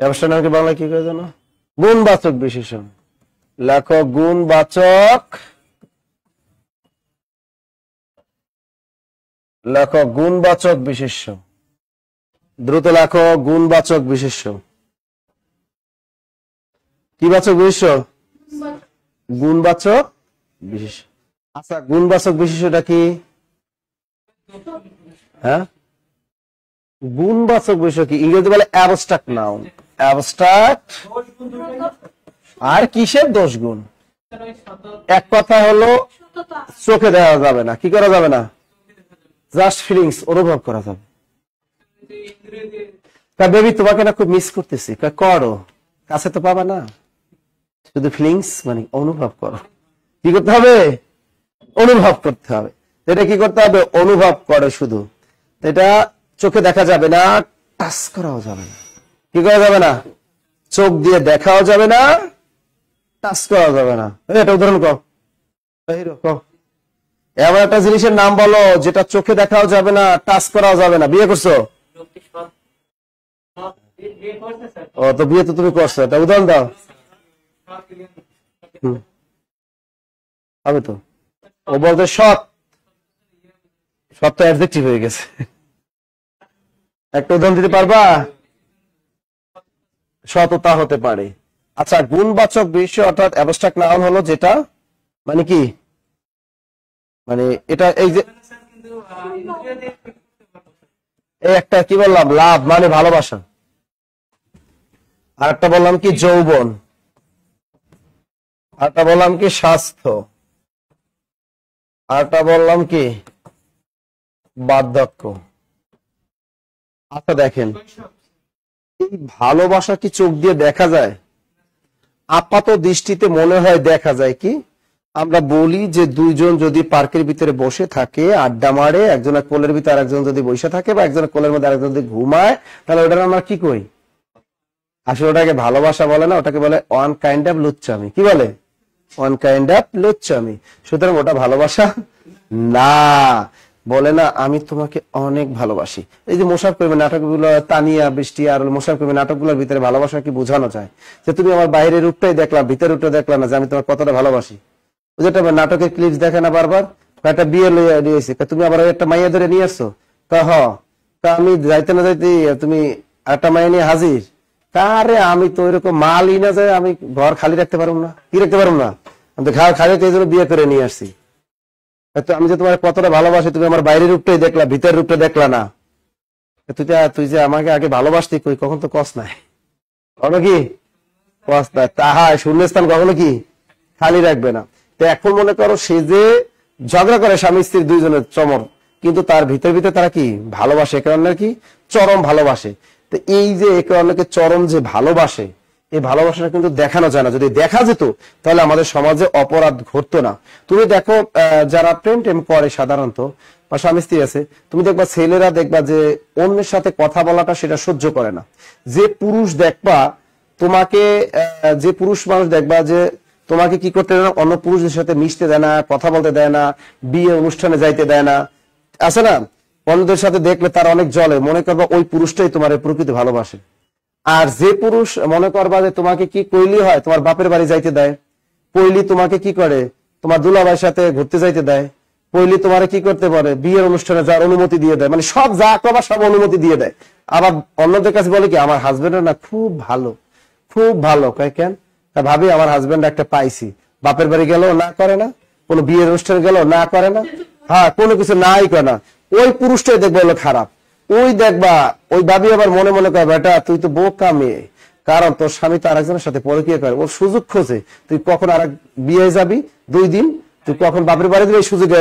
S2: অ্যাবস্ট্রাক্ট নাউনকে বাংলায় কি করে জানো? গুণবাচক বিশেষণ। লেখো গুণবাচক, লেখো গুণবাচক বিশেষ্য। দ্রুত লেখো গুণবাচক বিশেষ্য। কি বাচক বিশেষ্য? গুণবাচক বিশেষ্য। আচ্ছা, গুণবাচক বিশেষ্যটা কি? হ্যাঁ, গুণবাচক বিশেষ্য কি? ইংরেজি বলে অ্যাবস্ট্রাক্ট নাউন। অ্যাবস্ট্রাক্ট আর কিসের দোষ গুণ? এক কথা হলো চোখে দেখা যাবে না, কি করা যাবে না, জাস্ট ফিলিংস, অনুভব করা যাবে। বেবি তোমাকে না খুব মিস করতেছি, করো, কাছে তো পাবা না, শুধু ফিলিংস মানে অনুভব করো। কি করতে হবে? অনুভব করতে হবে। এটা কি করতে হবে? অনুভব করে শুধু। এটা চোখে দেখা যাবে না, টাচ করাও যাবে না। কি করা যাবে না? চোখ দিয়ে দেখাও যাবে না, টাচ করা যাবে না। এটা উদাহরণ কও, এমন একটা জিনিসের নাম বলো যেটা চোখে দেখাও যাবে না, টাচ করাও যাবে না। বিয়ে করছো? ও তো বিয়ে তো তুমি করছো, এটা উদাহরণ দাও। হবে তো। ও বলতে সৎ, সৎ তো অ্যাডজেক্টিভ হয়ে গেছে। একটা উদাহরণ দিতে পারবা? সততা হতে পারে। আচ্ছা, গুণবাচক বিশেষ্য অর্থাৎ অ্যাবস্ট্রাক্ট নাউন হলো যেটা মানে কি, মানে এটা এই যে
S3: কিন্তু ইন্দ্রিয় দিয়ে করতে পারবো।
S2: এই একটা কি বললাম, লাভ মানে ভালোবাসা, আর একটা বললাম কি যৌবন, আর একটা বললাম কি স্বাস্থ্য, আর একটা বললাম কি বার্ধক্য। আচ্ছা দেখেন, এই ভালোবাসা কি চোখ দিয়ে দেখা যায়? আপাত দৃষ্টিতে মনে হয় দেখা যায়। কি আমরা বলি যে দুইজন যদি পার্কের ভিতরে বসে থাকে, আড্ডা মারে, একজনের কোলের ভিতরে আরেকজন যদি বসে থাকে, বা একজনের কোলের মধ্যে আরেকজন যদি ঘুমায়, তাহলে ওটা আমরা কি কই? আসলে ওটাকে ভালোবাসা বলে না, ওটাকে বলে ওয়ান কাইন্ড অফ লুচ্চামি। কি বলে? ওয়ান কাইন্ড অফ লুচ্চামি। সুতরাং ওটা ভালোবাসা না। বলে না আমি তোমাকে অনেক ভালোবাসি। এই যে মোশাররফ করিমের নাটকগুলো, তানিয়া, বৃষ্টি আর মোশাররফ করিমের নাটকগুলোর ভিতরে ভালোবাসা কি বোঝানো যায়? যে তুমি আমার বাইরের রূপটাই দেখলা, ভিতরের রূপটা দেখলা না, যে আমি তোমার কতটা ভালোবাসি। যেটা নাটকের ক্লিপস দেখে না বারবার, একটা বিয়ে লইয়া দিয়েছে, তুমি আবার একটা মাইয়া ধরে নিয়ে আসছো, তা আমি যাইতে না যাইতে তুমি একটা মাইয়া নিয়ে হাজির। তারে আমি তো এরকম মালই না যায়, আমি ঘর খালি রাখতে পারবো না। কি রাখতে পারবো না? আমি তো ঘর খালি রাখতে এই জন্য বিয়ে করে নিয়ে আসছি। আমি যে তোমার কতটা ভালোবাসি, তুমি আমার বাইরের রূপটাই দেখলা, ভিতরের রূপটা দেখলা না। তুই যে আমাকে আগে ভালোবাসতি, কই কখন তো কস নাই, কখনো কি কস নাই। তাহা শূন্যস্থান কখনো কি খালি রাখবে না। তো এখন মনে করো সে যে ঝগড়া করে স্বামী স্ত্রী দুইজনের চমর, কিন্তু তার ভিতরে ভিতরে তারা কি ভালোবাসে, একে অন্যের কি চরম ভালোবাসে। তো এই যে একে অন্যকে চরম যে ভালোবাসে, এই ভালোবাসাটা কিন্তু দেখানো যায় না। যদি দেখা যেত তাহলে আমাদের সমাজে অপরাধ ঘটতো না। তুমি দেখো যারা প্রেম টেম করে সাধারণত, বা স্বামী স্ত্রী আছে, তুমি দেখবা ছেলেরা দেখবা যে অন্যের সাথে কথা বলাটা সেটা সহ্য করে না। যে পুরুষ দেখবা তোমাকে, যে পুরুষ মানুষ দেখবা যে তোমাকে কি করতে দেয় না, অন্য পুরুষদের সাথে মিশতে দেয় না, কথা বলতে দেয় না, বিয়ে অনুষ্ঠানে যাইতে দেয় না, আছে না, অন্যদের সাথে দেখলে তার অনেক জ্বলে, মনে করবা ওই পুরুষটাই তোমার প্রকৃত ভালোবাসে। আর যে পুরুষ মনে করবা যে তোমাকে কি কইলি হয়, তোমার বাপের বাড়ি যাইতে দেয়, কইলি তোমাকে কি করে, তোমার দুলাভাইয়ের সাথে ঘুরতে যাইতে দেয়, কইলি তোমার কি করতে পারে, বিয়ের অনুষ্ঠানে যাওয়ার অনুমতি দিয়ে দেয়, মানে সব যা করবা সব অনুমতি দিয়ে দেয়। আবার অন্যদের কাছে বলে কি আমার হাজবেন্ডের না খুব ভালো, খুব ভালো। কয় কেন? ভাবি আমার হাজবেন্ড একটা পাইছি, বাপের বাড়ি গেল না করে না, কোন বিয়ের অনুষ্ঠানে গেল না করে না, হ্যাঁ কোনো কিছু নাই করে না। ওই পুরুষটাই দেখবো হলো খারাপ। ওই দেখবা ওই ভাবি আবার মনে মনে করে বেটা তুই তো বোকা মেয়ে, কারণ তোর স্বামী তো আরেকজনের সাথে পরকীয়া করে, ওর সুযোগ খোঁজে, তুই কখন আর বিয়ে যাবি 2 দিন, তুই কখন বাপের বাড়ি দিবি এই সুযোগে।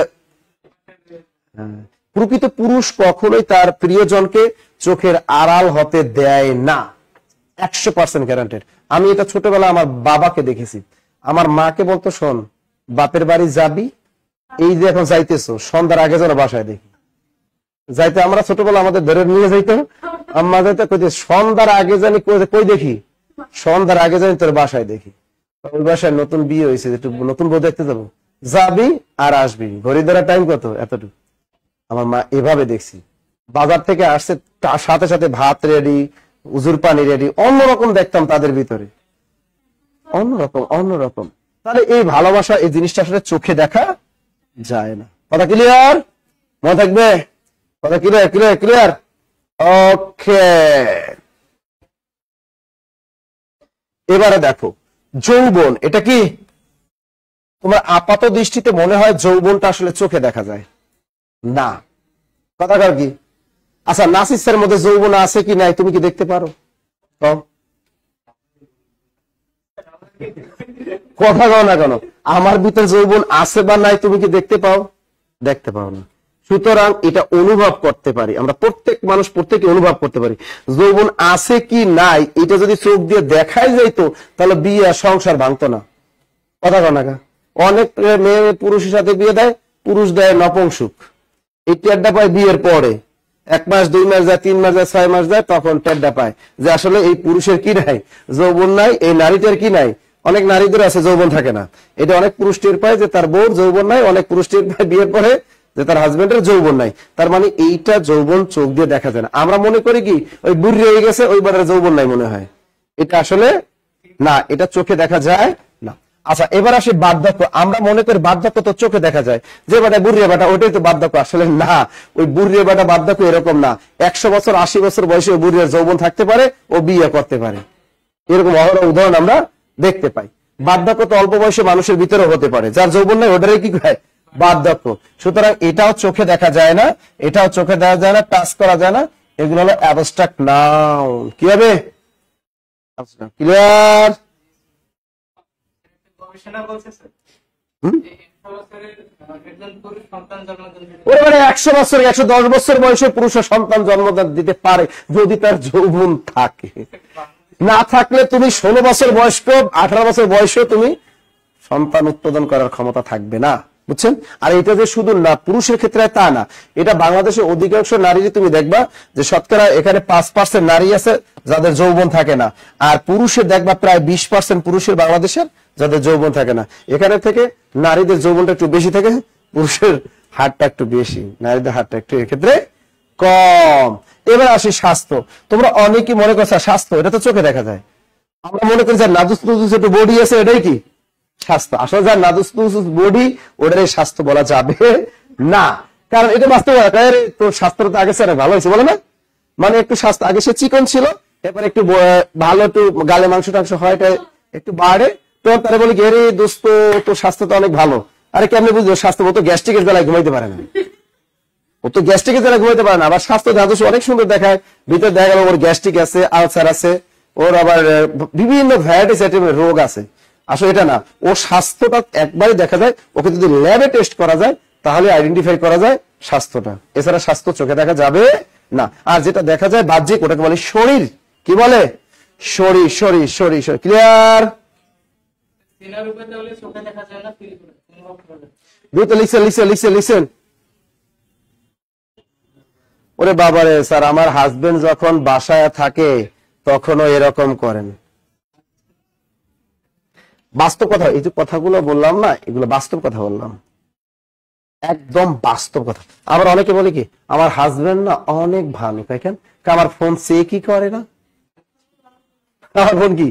S2: প্রকৃত পুরুষ কখনোই তার প্রিয়জনকে চোখের আড়াল হতে দেয় না, 100% গ্যারান্টেড। আমি এটা ছোটবেলা আমার বাবাকে দেখেছি। আমার মাকে বলতো শোন বাপের বাড়ি যাবি, এই যে এখন যাইতেছো সন্ধ্যার আগে যেন বাসায় দেখি যাইতে। আমরা ছোটবেলা আমাদের ধরে নিয়ে যাইতো, আম্মা যাইতে কইতে সন্ধ্যার আগে জানি কই দেখি, সন্ধ্যার আগে জানি তোর বাসায় দেখি। ওই বাসায় নতুন বিয়ে হয়েছে, একটু নতুন বউ দেখতে যাবো, যাবি আর আসবি, ঘড়ি ধরার টাইম কত এতটুকু। আমার মা এভাবে দেখছি, বাজার থেকে আসছে সাথে সাথে ভাত রেডি, উজুর পানি রেডি, অন্যরকম দেখতাম তাদের ভিতরে, অন্যরকম অন্যরকম। তাহলে এই ভালোবাসা এই জিনিসটা আসলে চোখে দেখা যায় না। কথা ক্লিয়ার? মনে থাকবে? কথা ক্লিয়ার ক্লিয়ার ক্লিয়ার? ওকে, এবারে দেখো যৌবন, এটা কি তোমার আপাত দৃষ্টিতে মনে হয় যৌবনটা আসলে চোখে দেখা যায় না। কথা কার কি? আচ্ছা নাসিসের মধ্যে যৌবন আছে কি নাই তুমি কি দেখতে পারো? কথা কও না কেন? আমার ভিতরে যৌবন আছে বা নাই তুমি কি দেখতে পাও? দেখতে পাও না। সুতরাং এটা অনুভব করতে পারি আমরা, প্রত্যেক মানুষ প্রত্যেকে অনুভব করতে পারি যৌবন আছে কি নাই। এটা যদি চোখ দিয়ে দেখাই যাইতো তাহলে বিয়ে আর সংসার ভাঙতো না। কথা কও না। অনেক মেয়ে পুরুষের সাথে বিয়ে দেয়, পুরুষ দেয় নপুংসুক, এই টেড্ডা পায় বিয়ের পরে, 1 মাস 2 মাস যায়, 3 মাস যায়, 6 মাস যায়, তখন টেড্ডা পায় যে আসলে এই পুরুষের কি নাই, যৌবন নাই, এই নারীটার কি নাই। অনেক নারীদের আছে যৌবন থাকে না, এটা অনেক পুরুষ টের পায় যে তার বউর যৌবন নাই, অনেক পুরুষ টের পায় বিয়ের পরে যে তার হাজবেন্ডের যৌবন নাই। তার মানে এইটা যৌবন চোখ দিয়ে দেখা যায় না। আমরা মনে করি কি ওই বুড়ি হয়ে গেছে ওইবার যৌবন নাই মনে হয়, এটা আসলে না, এটা চোখে দেখা যায় না। আচ্ছা এবার আসে বার্ধক্য। আমরা মনে করি বার্ধক্য তো চোখে দেখা যায়, যে বেটা বুড়িয়া বেটা ওইটাই তো বার্ধক্য। আসলে না, ওই বুড়িয়া বেটা বার্ধক্য এরকম না। 100 বছর 80 বছর বয়সে ওই বুড়িয়ার যৌবন থাকতে পারে, ও বিয়ে করতে পারে, এরকম অহরহ উদাহরণ আমরা দেখতে পাই। বার্ধক্য তো অল্প বয়সে মানুষের ভিতরে হতে পারে, যার যৌবন নাই ওটারে কি হয় বার্ধক্য। সুতরাং এটাও চোখে দেখা যায় না, এটাও চোখে দেখা যায় না, টাচ করা যায় না, এগুলো হলো অ্যাবস্ট্রাক্ট নাউন। কি হবে? ক্লিয়ার?
S3: গবেষণা বলছে স্যার, একজন পুরুষ সন্তান জন্ম দিলে
S2: ওরে মানে 100 বছর 110 বছর বয়সে পুরুষ সন্তান জন্ম দিতে পারে যদি তার যৌবন থাকে। না থাকলে তুমি 16 বছর বয়স্ক 18 বছর বয়সে তুমি সন্তান উৎপাদন করার ক্ষমতা থাকবে না, বুঝছেন? আর এটা যে শুধু না পুরুষের ক্ষেত্রে তা না, এটা বাংলাদেশের অধিকাংশ নারী তুমি দেখবা যে শতকরা এখানে 5% নারী আছে যাদের যৌবন থাকে না, আর পুরুষের দেখবা প্রায় 20% পুরুষের বাংলাদেশের যাদের যৌবন থাকে না। এখানে থেকে নারীদের যৌবনটা একটু বেশি থাকে, পুরুষের হারটা একটু বেশি, নারীদের হারটা একটু এক্ষেত্রে কম। এবার আসি স্বাস্থ্য। তোমরা অনেকেই মনে করছো স্বাস্থ্য এটা তো চোখে দেখা যায়, আমরা মনে করি যে নাদুস নুদুস একটু বডি আছে এটাই কি স্বাস্থ্য। আসলে যার নাদুস নুদুস বডি ওটাই স্বাস্থ্য বলা যাবে না, কারণ এটা বাস্তব। তোর স্বাস্থ্যটা আগে স্যার ভালো হয়েছে বলে না, মানে একটু স্বাস্থ্য আগে সে চিকন ছিল, এবার একটু ভালো একটু গালে মাংস টাংস হয় একটু বাড়ে, তো তারা বলি গে রে দোস্ত তোর স্বাস্থ্য তো অনেক ভালো। আরে কেমনি বুঝলো স্বাস্থ্য? ও তো গ্যাস্ট্রিকের বেলায় ঘুমাইতে পারে না, ও তো গ্যাস্ট্রিকের বেলায় ঘুমাইতে পারে না। আবার স্বাস্থ্য দাদুস অনেক সুন্দর দেখায়, ভিতরে দেখা গেল ওর গ্যাস্ট্রিক আছে, আলসার আছে, ওর আবার বিভিন্ন ভ্যারাইটিস রোগ আছে। আসলে এটা না, ওর স্বাস্থ্যটা একবারই দেখা যায়, ওকে যদি ল্যাবে টেস্ট করা যায় তাহলে আইডেন্টিফাই করা যায় স্বাস্থ্যটা। এছাড়া স্বাস্থ্য চোখে দেখা যাবে না। আর যেটা দেখা যায় বাহ্যিক ওটাকে বলে শরীর। কি বলে? শরীর শরীর শরীর শরীর। ক্লিয়ার?
S3: সিনার উপরে তাহলে চোখে দেখা যায় না, ফিল করে অনুভব করে।
S2: দুটো লিখছেন লিখছেন লিখছেন লিখছেন। ওরে বাবারে স্যার, আমার হাজবেন্ড যখন বাসায় থাকে তখনও এরকম করেন। বাস্তব কথা, এই যে কথাগুলো বললাম না, এগুলো বাস্তব কথা বললাম, একদম বাস্তব কথা। আবার অনেকে বলে কি আমার হাজবেন্ড না অনেক ভালো, কেন আমার ফোন সে কি করে না, আমার ফোন কি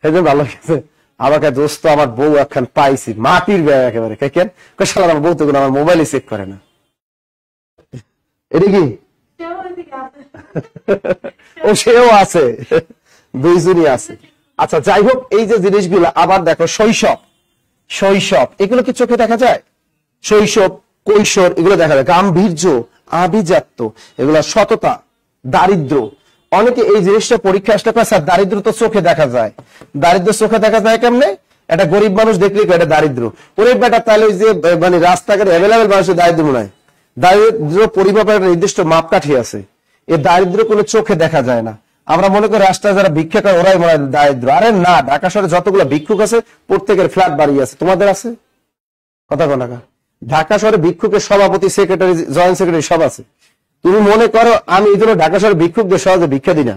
S2: সেজন্য ভালো গেছে। আমাকে দোস্ত আমার বউ একখান পাইছি মাটির ব্যয় একেবারে, কেন আমার বউ তো আমার মোবাইলে চেক করে না, এটা কি ও সেও আছে, দুইজনই আছে। আচ্ছা যাই হোক, এই যে জিনিসগুলো আবার দেখো শৈশব, শৈশব এগুলো কি চোখে দেখা যায়? শৈশব কৈশোর এগুলো দেখা যায়, গাম্ভীর্য আভিজাত্য এগুলো, সততা দারিদ্র। অনেকে এই জিনিসটা পরীক্ষা আসলে করে স্যার দারিদ্র তো চোখে দেখা যায়। দারিদ্র চোখে দেখা যায় কেমনে? একটা গরিব মানুষ দেখলে এটা দারিদ্র, ওরে বেটা তাহলে ওই যে মানে রাস্তাঘাটে অ্যাভেলেবেল মানুষের দারিদ্র নয়। দারিদ্র পরিমাপের একটা নির্দিষ্ট মাপকাঠি আছে, এই দারিদ্র কোনো চোখে দেখা যায় না। আমরা মনে করি রাস্তায় যারা ভিক্ষা করে ওরাই মনে হয় দারিদ্র। আরে না, ঢাকা শহরে যতগুলো ভিক্ষুক আছে প্রত্যেকের ফ্ল্যাট বাড়ি আছে, তোমাদের আছে? কথা কোনাকা ঢাকা শহরে ভিক্ষুকের সভাপতি, সেক্রেটারি, জয়েন্ট সেক্রেটারি সব আছে। তুমি মনে করো আমি এই জন্য ঢাকা শহরে ভিক্ষুকদের সহজে ভিক্ষা দিই না,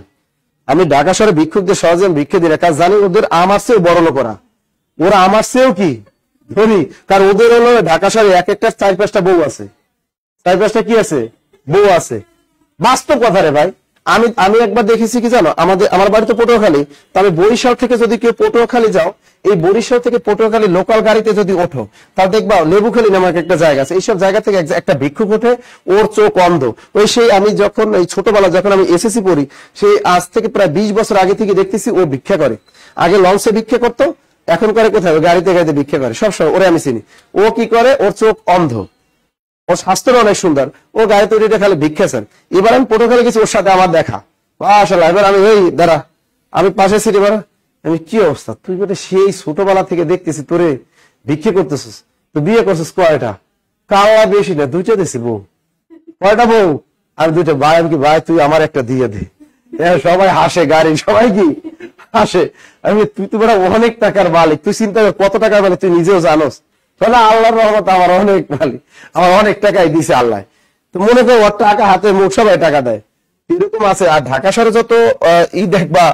S2: আমি ঢাকা শহরে ভিক্ষুকদের সহজে ভিক্ষা দিই না, কারণ জানি ওদের আমার চেয়েও বড় লোক, ওরা আমার চেয়েও কি ধনী, কারণ ওদের হলো ঢাকা শহরে এক একটা 4-5টা বউ আছে, 4-5টা কি আছে বউ আছে। বাস্তব কথা রে ভাই, আমি একবার দেখেছি কি জানো, আমার বাড়িতে পটুয়াখালী, তো আমি বরিশাল থেকে যদি কেউ পটুয়াখালী যাও, এই বরিশাল থেকে পটুয়াখালী লোকাল গাড়িতে যদি ওঠো তাহলে দেখবা লেবুখালী নামক একটা জায়গা আছে, এইসব জায়গা থেকে একটা ভিক্ষুক ওঠে, ওর চোখ অন্ধ। ওই সেই আমি যখন এই ছোটবেলা যখন আমি এসএসসি পড়ি, সেই আজ থেকে প্রায় 20 বছর আগে থেকে দেখতেছি ও ভিক্ষা করে। আগে লঞ্চে ভিক্ষা করতো, এখন করে কোথায় গাড়িতে গাড়িতে ভিক্ষা করে, সবসময় ওরে আমি চিনি। ও কি করে, ওর চোখ অন্ধ, ওর স্বাস্থ্য অনেক সুন্দর, ও গাড়ি তৈরিটা খালি ভিক্ষা চান। এবার আমি পটুয়াখালী গেছি, ওর সাথে আমার দেখা, আসলে এবার আমি এই দাঁড়া, আমি পাশে সিটি এবার আমি কি অবস্থা, তুই বেটা সেই ছোটবেলা থেকে দেখতেছি তোরে ভিক্ষা করতেছিস, তো বিয়ে করছিস কয়টা? কাওয়া বেশি না, 2টা দিছি বউ। কয়টা বউ? আমি 2টা। ভাই আমি কি ভাই তুই আমার একটা দিয়ে দে। সবাই হাসে, গাড়ি সবাই কি হাসে। আমি তুই তো বেটা অনেক টাকার মালিক, তুই চিন্তা কর কত টাকার মালিক তুই নিজেও জানোস। তাহলে আল্লাহর রহমত আমার অনেক মালিক, আমার অনেক টাকাই দিছে আল্লাহ। তো মনে করো ওর টাকা হাতে মুখ সবাই টাকা দেয়, এরকম আছে। আর ঢাকা শহরে যত দেখবা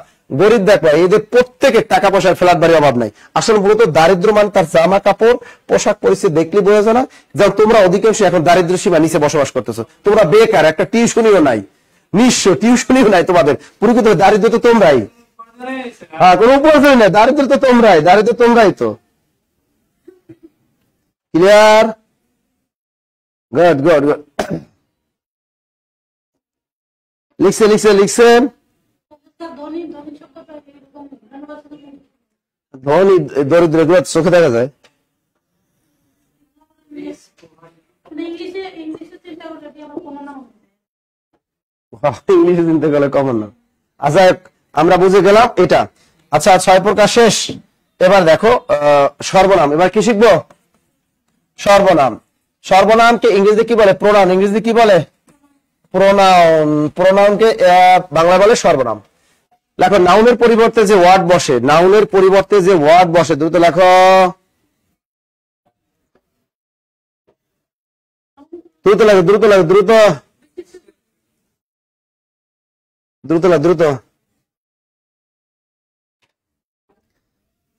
S2: গরিব দেখবা, এদের প্রত্যেকের টাকা পয়সার ফ্ল্যাট বাড়ির অভাব নাই। আসলে মূলত দারিদ্র মান তার জামা কাপড় পোশাক পরিস্থিতি দেখলে বোঝা যায় না। যেমন তোমরা অধিকাংশ এখন দারিদ্র সীমা নিচে বসবাস করতেছো, তোমরা বেকার, একটা টিউশনিও নাই, নিঃস্ব, টিউশনিও নাই তোমাদের। প্রকৃত দারিদ্র তো তোমরাই, হ্যাঁ কোনো উপার্জন নেই, দারিদ্র তো তোমরাই, দারিদ্র তোমরাই তো। ক্লিয়ার? Good good good. লিখছেন লিখছেন লিখছেন। ধনী দরিদ্র এগুলো চোখে দেখা যায়। ইংলিশে চিন্তা করলে কমন না। আচ্ছা আমরা বুঝে গেলাম এটা। আচ্ছা 6 প্রকার শেষ। এবার দেখো সর্বনাম। এবার কি শিখবো? সর্বনাম। সর্বনামকে ইংরেজিতে কি বলে? প্রোনাউন। ইংরেজিতে কি বলে? প্রোনাউন। প্রোনাউনকে বাংলা বলে সর্বনাম। লেখো নাউনের পরিবর্তে যে ওয়ার্ড বসে, নাউনের পরিবর্তে যে ওয়ার্ড বসে, দ্রুত লেখো, দ্রুত লেখো, দ্রুত লেখো, দ্রুত দ্রুত লেখো, দ্রুত।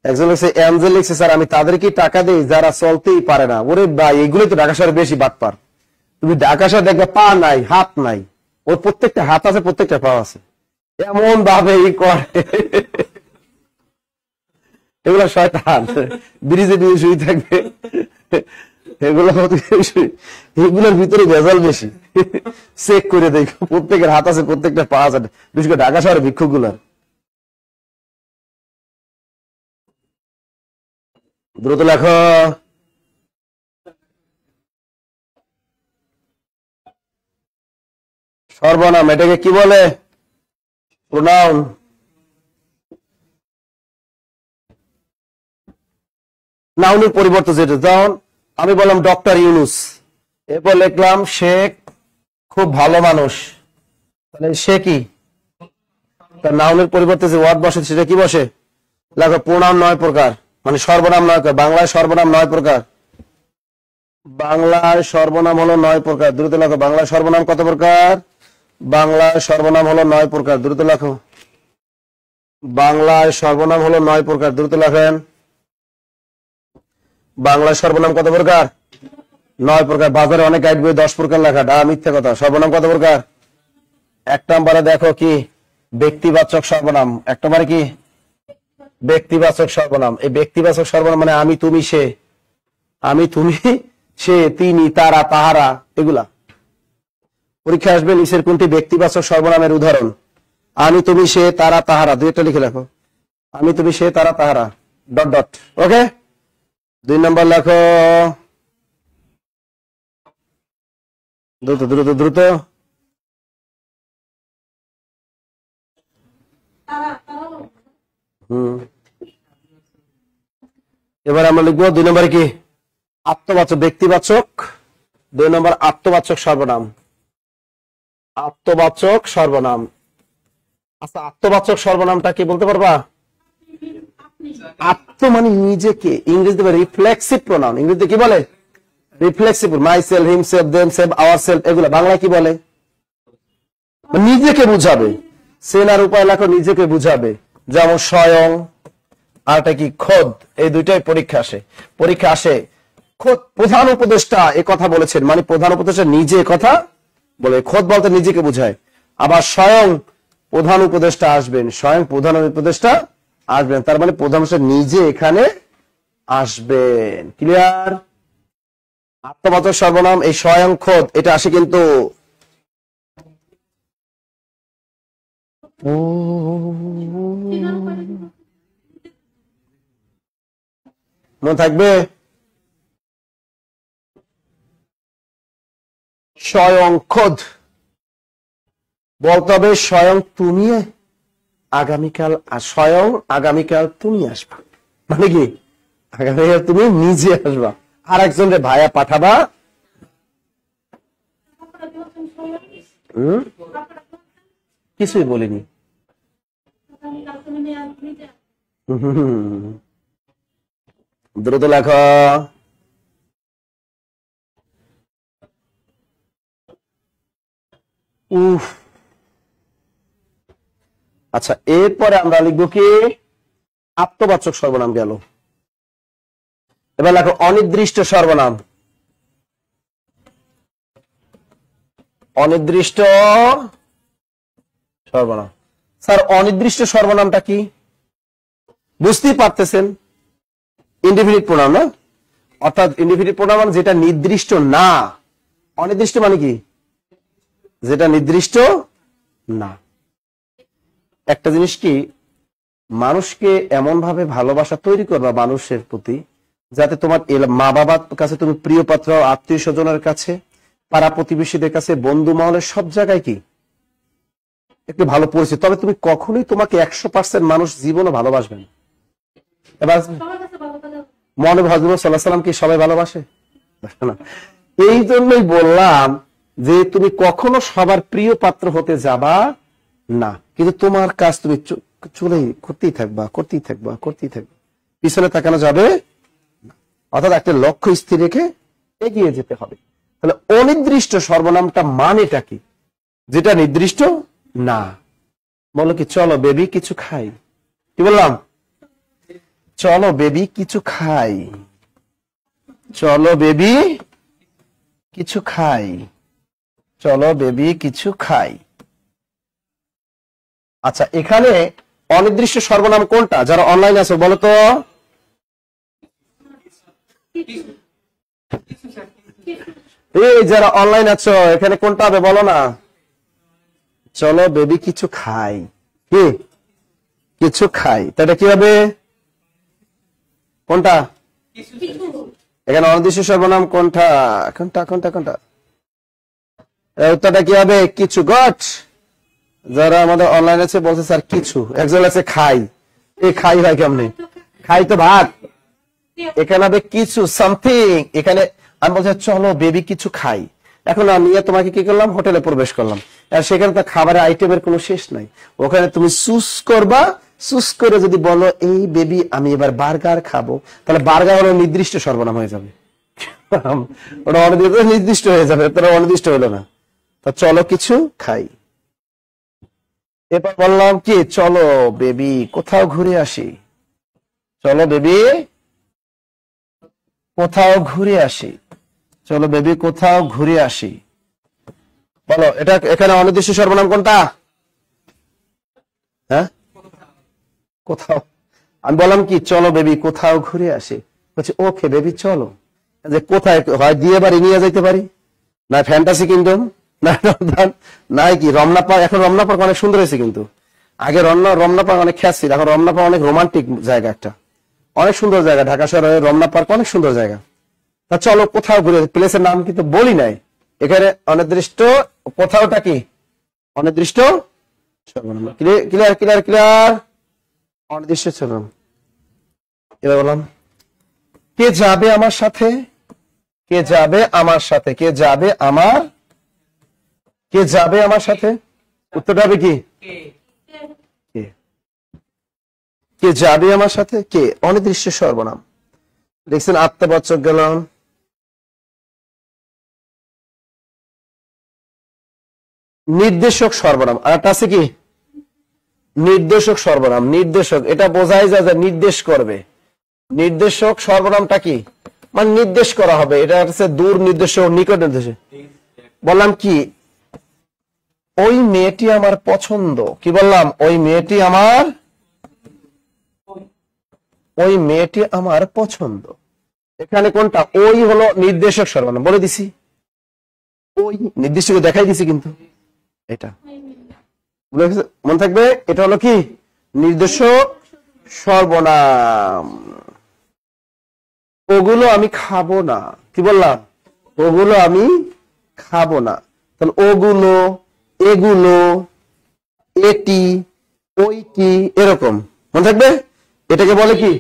S2: একজন লিখছে, অ্যাঞ্জেল লিখছে, স্যার আমি তাদেরকে টাকা দেই যারা চলতেই পারে না। ওরে ভাই, এগুলোই তো ঢাকা শহরে বেশি বাটপার। তুমি ঢাকা শহরে দেখবে পা নাই, হাত নাই, ওর প্রত্যেকটা হাত আছে, প্রত্যেকটা পা আছে, এমন ভাবে করে। এগুলো শয়তান, ব্রিজে ব্রিজে শুয়ে থাকবে, এগুলোর ভিতরে ভেজাল বেশি। চেক করে দেখো, প্রত্যেকের হাত আছে, প্রত্যেকটা পা আছে, বিশেষ করে ঢাকা শহরের ভিক্ষুক গুলার। দ্রুত লেখো। সর্বনাম এটাকে কি বলে? প্রোনাউন। নাউনের পরিবর্তে যেটা, যেমন আমি বললাম ডক্টর ইউনুস, এরপর লিখলাম সে খুব ভালো মানুষ, তাহলে সে কি? তার নাউনের পরিবর্তে যে ওয়ার্ড বসে সেটা কি বসে? লেখো প্রোনাউন 9 প্রকার, মানে সর্বনাম 9 প্রকার। বাংলায় সর্বনাম 9 প্রকার। বাংলায় সর্বনাম হলো 9 প্রকার। দ্রুত লেখো, বাংলায় সর্বনাম কত প্রকার? বাংলায় সর্বনাম হলো 9 প্রকার। দ্রুত লেখো, বাংলায় সর্বনাম হলো 9 প্রকার। দ্রুত লেখেন, বাংলায় সর্বনাম কত প্রকার? 9 প্রকার। বাজারে অনেক গাইড বই 10 প্রকার লেখা, মিথ্যা কথা। সর্বনাম কত প্রকার? 1 নম্বরে দেখো কি? ব্যক্তিবাচক সর্বনাম। 1 নম্বরে কি? ব্যক্তিবাচক সর্বনাম। এই ব্যক্তিবাচক সর্বনাম মানে আমি, তুমি, সে। আমি, তুমি, সে, তিনি, তারা, তাহারা, এগুলা। পরীক্ষা আসবে, নিচের কোনটি ব্যক্তিবাচক সর্বনামের উদাহরণ? আমি, তুমি, সে, তারা, তাহারা। 2টা লিখে রাখো, আমি, তুমি, সে, তারা, তাহারা, ডট ডট। ওকে, 2 নম্বর লেখো, দ্রুত দ্রুত দ্রুত। এবার আমরা লিখবো 2 নম্বরে কি? আত্মবাচক। ব্যক্তিবাচক 2 নম্বর আত্মবাচক সর্বনাম। আত্মবাচক সর্বনাম। আচ্ছা, আত্মবাচক সর্বনামটা কি বলতে পারবা? আত্ম মানে নিজেকে, ইংরেজিতে রিফ্লেক্সিভ প্রোনাউন। ইংরেজিতে কি বলে? Reflexive. My self, him self, them self, our self, এগুলো বাংলায় কি বলে? নিজেকে বুঝাবে। সেনার উপায় লেখো, নিজেকে বুঝাবে। যেমন স্বয়ং, আরটা কি? খোদ। এই দুইটাই পরীক্ষা আসে। পরীক্ষা আসে খোদ প্রধান উপদেষ্টা এ কথা বলেছেন, মানে প্রধান উপদেষ্টা নিজে কথা বলে। খোদ বলতে নিজেকে বুঝায়। আবার স্বয়ং প্রধান উপদেষ্টা আসবেন, স্বয়ং প্রধান উপদেষ্টা আসবেন, তার মানে প্রধান উপদেষ্টা নিজে এখানে আসবেন। ক্লিয়ার? আত্মবাচক সর্বনাম এই স্বয়ং, খোদ, এটা আসে কিন্তু মনে থাকবে, স্বয়ং খোদ বলতে হবে। স্বয়ং তুমি আগামীকাল, স্বয়ং আগামীকাল তুমি আসবা, মানে কি? আগামীকাল তুমি নিজে আসবা, আর একজনের ভাইয়া পাঠাবা। কিছুই বলিনি। দ্রুত লেখা। আচ্ছা, এরপরে আমরা লিখবো কি? আত্মবাচক সর্বনাম গেল। এবার লেখো অনির্দিষ্ট সর্বনাম। অনির্দিষ্ট সর্বনাম। স্যার অনির্দিষ্ট সর্বনামটা কি? বুঝতেই পারতেছেন, ইনডিফিনিট প্রোনাউন না? অর্থাৎ ইনডিফিনিট প্রোনাউন মানে যেটা নির্দিষ্ট না। অনির্দিষ্ট মানে কি? যেটা নির্দিষ্ট না। একটা জিনিস কি, মানুষকে এমন ভাবে ভালোবাসা তৈরি করবা মানুষের প্রতি, যাতে তোমার মা বাবার কাছে তুমি প্রিয় পাত্র, আত্মীয় স্বজনের কাছে, পাড়া প্রতিবেশীদের কাছে, বন্ধু মহলের সব জায়গায় কি একটু ভালো পরিচিত। তবে তুমি কখনোই তোমাকে 100% মানুষ জীবনে ভালোবাসবেন। এবার মনে হযরত সাল্লাল্লাহু আলাইহি ওয়াসাল্লাম কি সবাই ভালোবাসে না? এই জন্যই বললাম যে তুমি কখনো সবার প্রিয় পাত্র হতে যাবা না, কিন্তু তোমার কাজ তুমি চলে করতেই থাকবা, করতেই থাকবা, করতেই থাকবা, পিছনে তাকানো যাবে না। অর্থাৎ একটা লক্ষ্য স্থির রেখে এগিয়ে যেতে হবে। তাহলে অনির্দিষ্ট সর্বনামটা মানেটা কি? যেটা নির্দিষ্ট না। বলো কি, চলো বেবি কিছু খাই। কি বললাম? চলো বেবি কিছু খাই, চলো বেবি কিছু খাই, চলো বেবি কিছু খাই। আচ্ছা, এখানে অনির্দিষ্ট সর্বনাম কোনটা? যারা অনলাইন আছে বলো তো। এই যারা অনলাইন আছো এখানে কোনটা হবে বলো না। চলো বেবি কিছু খাই, কি কিছু খাই, তাহলে কি হবে? কোনটা? এখানে অনির্দিষ্ট সর্বনাম কোনটা? কোনটা কোনটা কোনটা? উত্তরটা কি হবে? কিছু। গট। যারা আমাদের অনলাইন আছে বলছে স্যার কিছু, একজন আছে খাই। এই খাই হয় কেমনে? খাই তো ভাত, এখানে হবে কিছু, সামথিং। এখানে আমি বলছি চলো বেবি কিছু খাই। এখন আমি তোমাকে কি করলাম? হোটেলে প্রবেশ করলাম, আর সেখানে তো খাবারের আইটেমের কোনো শেষ নাই। ওখানে তুমি চুজ করবা, চুজ করে যদি বলো এই বেবি আমি এবার বার্গার খাবো, তাহলে বার্গার হলো নির্দিষ্ট সর্বনাম হয়ে যাবে, ওটা নির্দিষ্ট হয়ে যাবে, তাহলে অনির্দিষ্ট হলো না। তা চলো কিছু খাই। এবার বললাম কি, চলো বেবি কোথাও ঘুরে আসি, চলো বেবি কোথাও ঘুরে আসি, চলো বেবি কোথাও ঘুরে আসি। বলো এটা এখানে অনির্দিষ্ট সর্বনাম কোনটা? হ্যাঁ, কোথাও। আমি বললাম কি, চলো বেবি কোথাও ঘুরে আসি, বলছি ওকে বেবি চলো। যে কোথায়? হয় দিয়ে বাড়ি নিয়ে যেতে পারি, না ফ্যান্টাসি কিংডম, না নাই কি রমনা পার্ক। এখন রমনা পার্ক অনেক সুন্দর হয়েছে, কিন্তু আগে রমনা পার্ক অনেক খ্যাত ছিল, এখন রমনা পার্ক অনেক রোমান্টিক জায়গা, একটা অনেক সুন্দর জায়গা। ঢাকা শহরে রমনা পার্ক অনেক সুন্দর জায়গা। তা চলো কোথাও ঘুরে, প্লেসের নাম কিন্তু বলি নাই। এখানে অনির্দিষ্ট কোথাওটা কি অনির্দিষ্ট সর্বনাম। ক্লিয়ার ক্লিয়ার ক্লিয়ার, অনির্দিষ্ট সর্বনাম। এবার বললাম কে যাবে আমার সাথে, কে যাবে আমার সাথে, কে যাবে আমার, কে যাবে আমার সাথে। উত্তরটা হবে কি? কে। কে যাবে আমার সাথে, কে অনির্দিষ্ট সর্বনাম। দেখছেন আত্মবাচক গেলাম, নির্দেশক সর্বনাম। আর একটা আছে কি নির্দেশক সর্বনাম। নির্দেশক এটা বোঝাই যায় যে নির্দেশ করবে। নির্দেশক সর্বনামটা কি? মানে নির্দেশ করা হবে, এটা হচ্ছে দূর নির্দেশক, নিকট নির্দেশক। বললাম কি, ওই মেয়েটি আমার পছন্দ। কি বললাম? ওই মেয়েটি আমার, ওই মেয়েটি আমার পছন্দ। এখানে কোনটা? ওই হলো নির্দেশক সর্বনাম, বলে দিছি। ওই নির্দিষ্ট দেখাই দিছি, কিন্তু এটা মনে থাকবে, এটা হলো কি নির্দেশক সর্বনাম। ওগুলো আমি খাবো না। কি বললাম? ওগুলো আমি খাবো না। তাহলে ওগুলো, এগুলো, এটি, ওইটি, এরকম মনে থাকবে। এটাকে বলে কি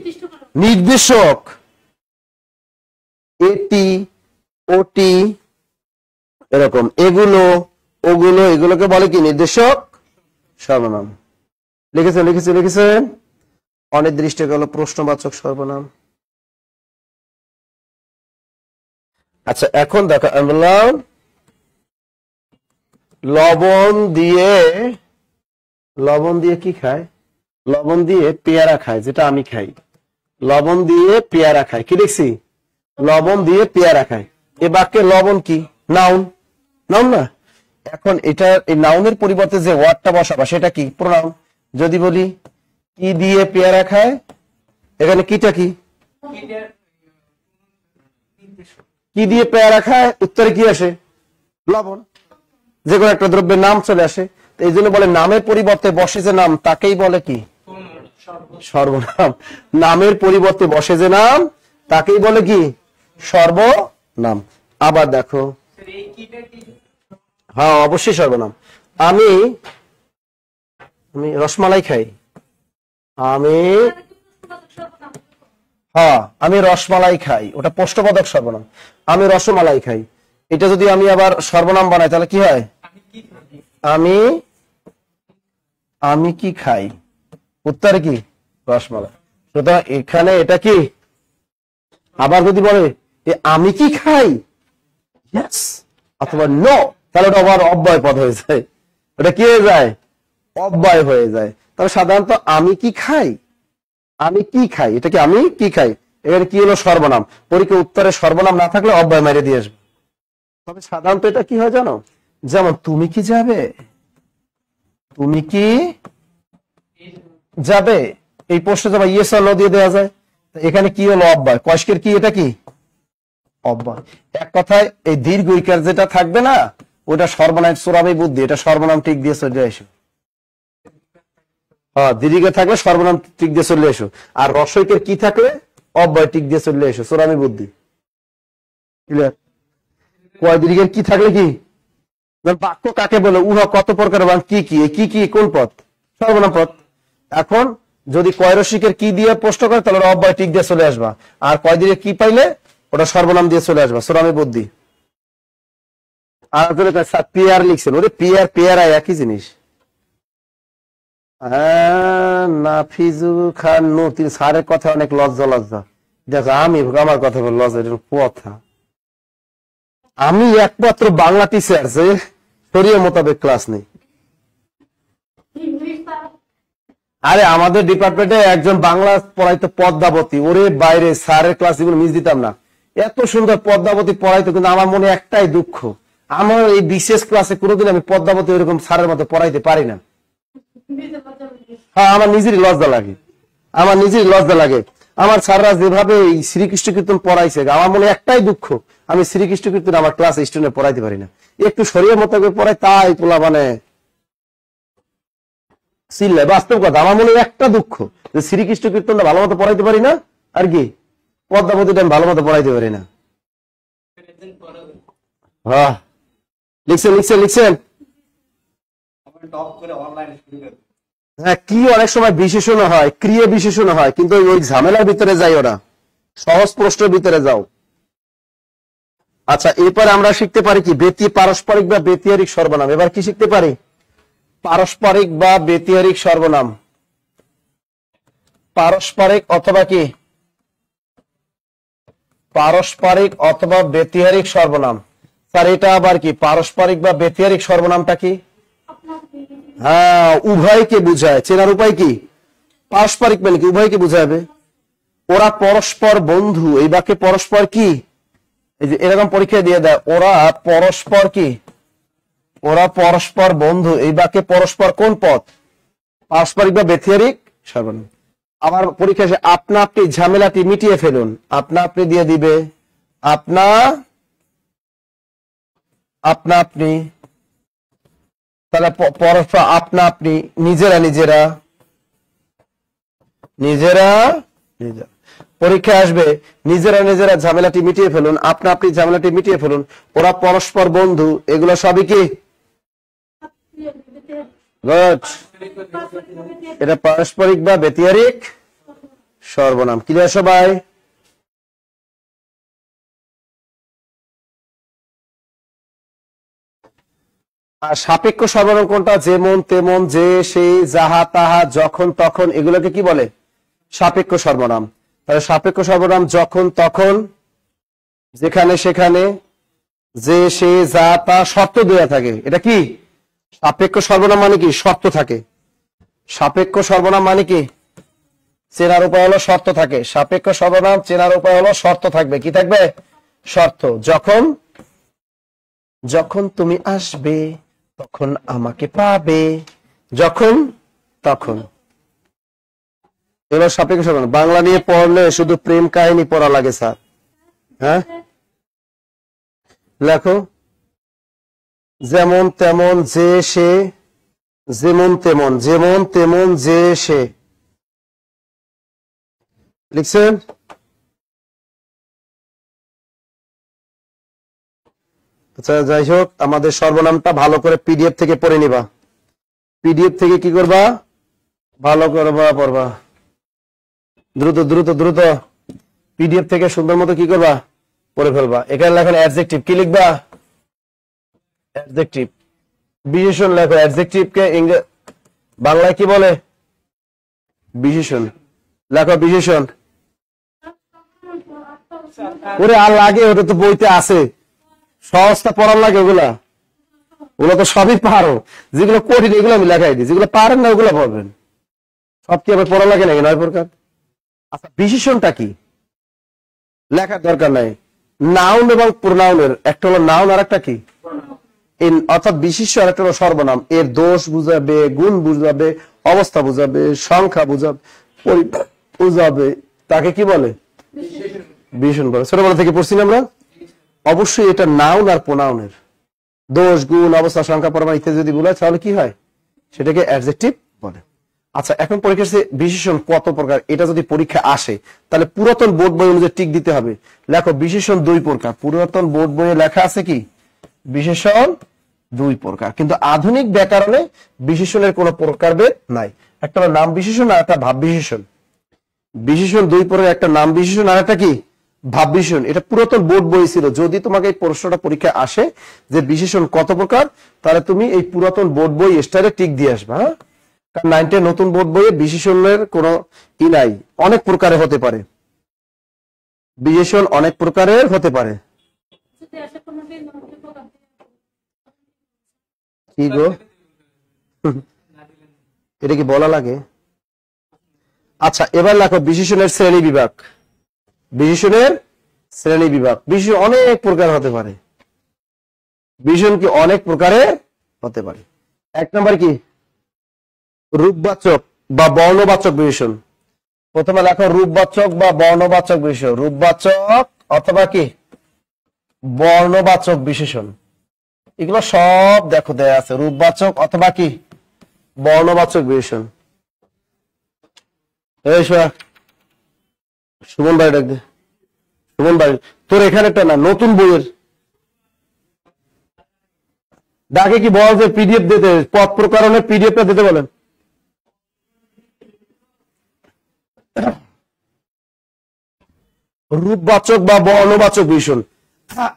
S2: নির্দেশক। এটি, ওটি, এরকম, এগুলো, ওগুলো, এগুলোকে বলে কি নির্দেশক সর্বনাম। লিখেছেন লিখেছেন লিখেছেন। অনির্দিষ্ট গেল প্রশ্নবাচক সর্বনাম। আচ্ছা এখন দেখো, আমি বললাম লবণ দিয়ে, লবণ দিয়ে কি খায়? লবণ দিয়ে পেয়ারা খায়, যেটা আমি খাই। লবণ দিয়ে পেয়ারা খায়, কি দেখছি? লবণ দিয়ে পেয়ারা খায়। এ বাক্যে লবণ কি? নাউন। নাউন না? এখন এটা এই নাউনের পরিবর্তে যে ওয়ার্ডটা বসাবা সেটা কি? প্রোনাউন। যদি বলি কি দিয়ে পেয়ারা খায়, এখানে কিটা কি? কি দিয়ে পেয়ারা খায়, উত্তরে কি আসে? লবণ। যে কোনো একটা দ্রব্যের নাম চলে আসে। এই জন্য বলে নামের পরিবর্তে বসে যে নাম, তাকেই বলে কি সর্বনাম। নামের পরিবর্তে বসে যে নাম তাকেই বলে কি সর্বনাম। আবার দেখো, হ্যাঁ অবশ্যই সর্বনাম। আমি রসমালাই খাই, আমি রসমালাই খাই, ওটা প্রশ্নবোধক সর্বনাম। আমি রসমালাই খাই, এটা যদি আমি আবার সর্বনাম বানাই তাহলে কি হয়? আমি কি খাই, উত্তরে কি রসমালাই। সুতরাং এখানে এটা কি, আবার যদি বলে আমি কি খাই ইয়েস অথবা নো, তাহলে ওটা আবার অব্যয় পদ হয়ে যায়, ওটা কি হয়ে যায়? অব্যয় হয়ে যায়। তবে সাধারণত আমি কি খাই, আমি কি খাই, এটা কি আমি কি খাই, এখানে কি হলো সর্বনাম। পরীক্ষা উত্তরে সর্বনাম না থাকলে অব্যয় মেরে দিয়ে আসবে। তবে সাধারণত এটা কি হয় জানো, যেমন তুমি কি যাবে, তুমি কি যাবে, এই প্রশ্নে জবাব ইয়েস অর নো দিয়ে দেওয়া যায়। এখানে কি হলো অব্যয়, কয়েশকের কি, এটা কি অব্যয়। এক কথায় এই দীর্ঘ ইকার যেটা থাকবে না ওটা সর্বনাম, সোরাবি বুদ্ধি, এটা সর্বনাম ঠিক দিয়ে চলে এসো। হ্যাঁ দীর্ঘ থাকলে সর্বনাম ঠিক দিয়ে চলে এসো, আর রসইকের কি থাকলে অব্যয় ঠিক দিয়ে চলে এসো, সোরামি বুদ্ধি। ক্লিয়ার? কয় দীর্ঘের কি থাকলে কি, বাক্য কাকে বলে, উহা কত প্রকার, কি কি কি কি কোন পদ, সর্বনাম পদ। এখন যদি কয় রসিকের কি দিয়ে প্রশ্ন করে তাহলে ওরা অব্যয় ঠিক দিয়ে চলে আসবা, আর কয় দীর্ঘে কি পাইলে ওটা সর্বনাম দিয়ে চলে আসবা, সোরামি বুদ্ধি। আর পেয়ার লিখছেন, ওরে পেয়ার পেয়ারা একই জিনিস। নাফিজু খান নতির স্যারের কথা অনেক লজ্জা লজ্জা, দেখো আমি আমার কথা বল লজ্জা, এটা কথা। আমি একমাত্র বাংলা টিচার যে শরীয়ত মোতাবেক ক্লাস নেই। আরে আমাদের ডিপার্টমেন্টে একজন বাংলা পড়াইতো পদ্মাবতী, ওরে বাইরে স্যারের ক্লাস এগুলো মিস দিতাম না, এত সুন্দর পদ্মাবতী পড়াইতো। কিন্তু আমার মনে একটাই দুঃখ, আমার এই বিশেষ ক্লাসে কোনোদিন আমি পদ্মাবতী ওইরকম স্যারের মতো পড়াইতে পারি না। হ্যাঁ আমার নিজেরই লজ্জা লাগে, আমার নিজেরই লজ্জা লাগে। আমার স্যাররা যেভাবে শ্রীকৃষ্ণ কীর্তন পড়াইছে, আমার মনে একটাই দুঃখ, আমি শ্রীকৃষ্ণ কীর্তন আমার ক্লাস স্টুডেন্ট পড়াইতে পারি না। একটু শরীয়ত মোতাবেক পড়াই, তাই তোলা মানে চিল্লে। বাস্তব কথা, আমার মনে একটা দুঃখ যে শ্রীকৃষ্ণ কীর্তনটা ভালো মতো পড়াইতে পারি না, আর কি পদ্মাবতীটা আমি ভালো মতো পড়াইতে পারি না। হ্যাঁ লিখছেন লিখছেন লিখছেন। হ্যাঁ কি অনেক সময় বিশেষণ হয়, ক্রিয়া বিশেষণ হয়, কিন্তু ওই ঝামেলার ভিতরে যাই, ওরা সহজ প্রশ্নের ভিতরে যাও। আচ্ছা এরপরে আমরা শিখতে পারি কি, পারস্পরিক বা ব্যতিহারিক সর্বনাম। এবার কি শিখতে পারি, পারস্পরিক বা ব্যতিহারিক সর্বনাম। পারস্পরিক অথবা কি, পারস্পরিক অথবা ব্যতিহারিক সর্বনাম। স্যার এটা আবার কি, পারস্পরিক বা ব্যতিহারিক সর্বনামটা কি? হ্যাঁ উভয়কে বুঝায়, চেনার উপায় কি, পারস্পরিক মানে কি উভয়কে বুঝাবে। ওরা পরস্পর বন্ধু, এই বাক্যে পরস্পর কি, এই যে এরকম পরীক্ষা দিয়ে দেয়, ওরা পরস্পর কি, ওরা পরস্পর বন্ধু, এই বাক্যে পরস্পর কোন পদ, পারস্পরিক বা ব্যতিহারিক সর্বনাম। আবার পরীক্ষা এসে আপনা আপনি ঝামেলাটি মিটিয়ে ফেলুন, আপনা আপনি দিয়ে দিবে, আপনা আপনা আপনি, তাহলে পরস্পর আপনা আপনি, নিজেরা নিজেরা, নিজেরা নিজেরা। পরীক্ষা আসবে নিজেরা নিজেরা ঝামেলাটি মিটিয়ে ফেলুন, আপনা আপনি ঝামেলাটি মিটিয়ে ফেলুন, ওরা পরস্পর বন্ধু, এগুলো সবই কি, এটা পারস্পরিক বা ব্যতিহারিক সর্বনাম। ক্লিয়ার সবাই? আর সাপেক্ষ সর্বনাম কোনটা, যেমন তেমন, যে সেই যাহা তাহা যখন তখন, এগুলোকে কি বলে, সাপেক্ষ সর্বনাম। তাহলে সাপেক্ষ সর্বনাম যখন তখন, যেখানে সেখানে, যে সে যা তা শর্ত দেয়া থাকে, এটা কি সাপেক্ষ সর্বনাম মানে কি, শর্ত থাকে। সাপেক্ষ সর্বনাম মানে কি, চেনার উপায় হলো শর্ত থাকে। সাপেক্ষ সর্বনাম চেনার উপায় হলো শর্ত থাকবে, কি থাকবে, শর্ত। যখন, যখন তুমি আসবে তখন আমাকে পাবে, যখন তখন, এবার সাপেক্ষ সর্বনাম। বাংলা নিয়ে পড়লে শুধু প্রেম কাহিনী পড়া লাগে স্যার। হ্যাঁ লেখো, যেমন তেমন, যে সে, যেমন তেমন, যেমন তেমন, যে সে, লিখছেন? আচ্ছা যাই হোক, আমাদের সর্বনামটা ভালো করে পিডিএফ থেকে পড়ে নিবা। পিডিএফ থেকে কি করবা? ভালো করবা, পড়বা। দ্রুত দ্রুত দ্রুত পিডিএফ থেকে সুন্দর মতো কি করবা? পড়ে ফেলবা। এখানে লেখেন অ্যাডজেক্টিভ, কি লিখবা? অ্যাডজেক্টিভ। বিশেষণ লেখো। অ্যাডজেক্টিভ কে বাংলায় কি বলে? বিশেষণ। লেখো বিশেষণ। ওরে আর লাগে, ওটা তো বইতে আছে, সহজটা পড়ার লাগে ওগুলা। ওগুলো তো সবই পারো, যেগুলো কঠিন এগুলো আমি লেখাই দিই, যেগুলো পারেন না ওগুলো পড়বেন। সব কি আবার পড়া লাগে নাকি 9 প্রকার? আচ্ছা বিশেষণটা কি? লেখার দরকার নাই। নাউন এবং প্রোনাউনের একটা হলো নাউন আর একটা কি? অর্থাৎ বিশেষ্য আর একটা হলো সর্বনাম। এর দোষ বুঝাবে, গুণ বুঝাবে, অবস্থা বুঝাবে, সংখ্যা বুঝাবে, বুঝাবে, তাকে কি বলে? বিশেষণ বলে। ছোটবেলা থেকে পড়ছি না আমরা? অবশ্যই এটা নাউন আর প্রোনাউনের দোষ, গুণ, অবস্থা, সংখ্যা, পরিমাণ ইত্যাদি যদি বলে তাহলে কি হয়? সেটাকে অ্যাডজেক্টিভ বলে। আচ্ছা এখন পরীক্ষা বিশেষণ কত প্রকার, এটা যদি পরীক্ষা আসে তাহলে পুরাতন বোর্ড বই অনুযায়ী টিক দিতে হবে। লেখো বিশেষণ 2 প্রকার। পুরাতন বোর্ড বইয়ে লেখা আছে কি? বিশেষণ 2 প্রকার। কিন্তু আধুনিক ব্যাকরণে বিশেষণের কোন প্রকারভেদ নাই। একটা হলো নাম বিশেষণ আর একটা ভাব বিশেষণ। বিশেষণ 2 প্রকার, একটা নাম বিশেষণ আর একটা কি? ভাব বিশেষণ। এটা পুরাতন বোর্ড বই ছিল। যদি তোমাকে এই প্রশ্নটা পরীক্ষা আসে যে বিশেষণ কত প্রকার, তাহলে তুমি এই পুরাতন বোর্ড বই স্টাইলে টিক দিয়ে আসবে। হ্যাঁ, কারণ 9 নতুন বোর্ড বইয়ে বিশেষণের কোনো ই নাই। অনেক প্রকারের হতে পারে বিশেষণ, অনেক প্রকারের হতে পারে। কি গো, এটা কি বলা লাগে? আচ্ছা এবার লেখো বিশেষণের শ্রেণী বিভাগ। বিশেষণের শ্রেণী বিভাগ। বিশেষণ অনেক প্রকার হতে পারে। বিশেষণ কি অনেক প্রকারের হতে পারে। 1 নম্বর কি? রূপবাচক বা বর্ণবাচক বিশেষণ। প্রথমে লেখো রূপবাচক বা বর্ণবাচক বিশেষণ। রূপবাচক অথবা কি বর্ণবাচক বিশেষণ, এগুলো সব দেখো দেয়া আছে। রূপবাচক অথবা কি বর্ণবাচক বিশেষণ। এই সুমন ভাই ডাক দে। সুমন ভাই তোর এখানে একটা না, নতুন বইয়ের ডাকে কি বল যে পিডিএফ দিতে, পদ প্রকরণের পিডিএফটা দিতে বলেন। রূপবাচক বা বর্ণবাচক বিশেষণ।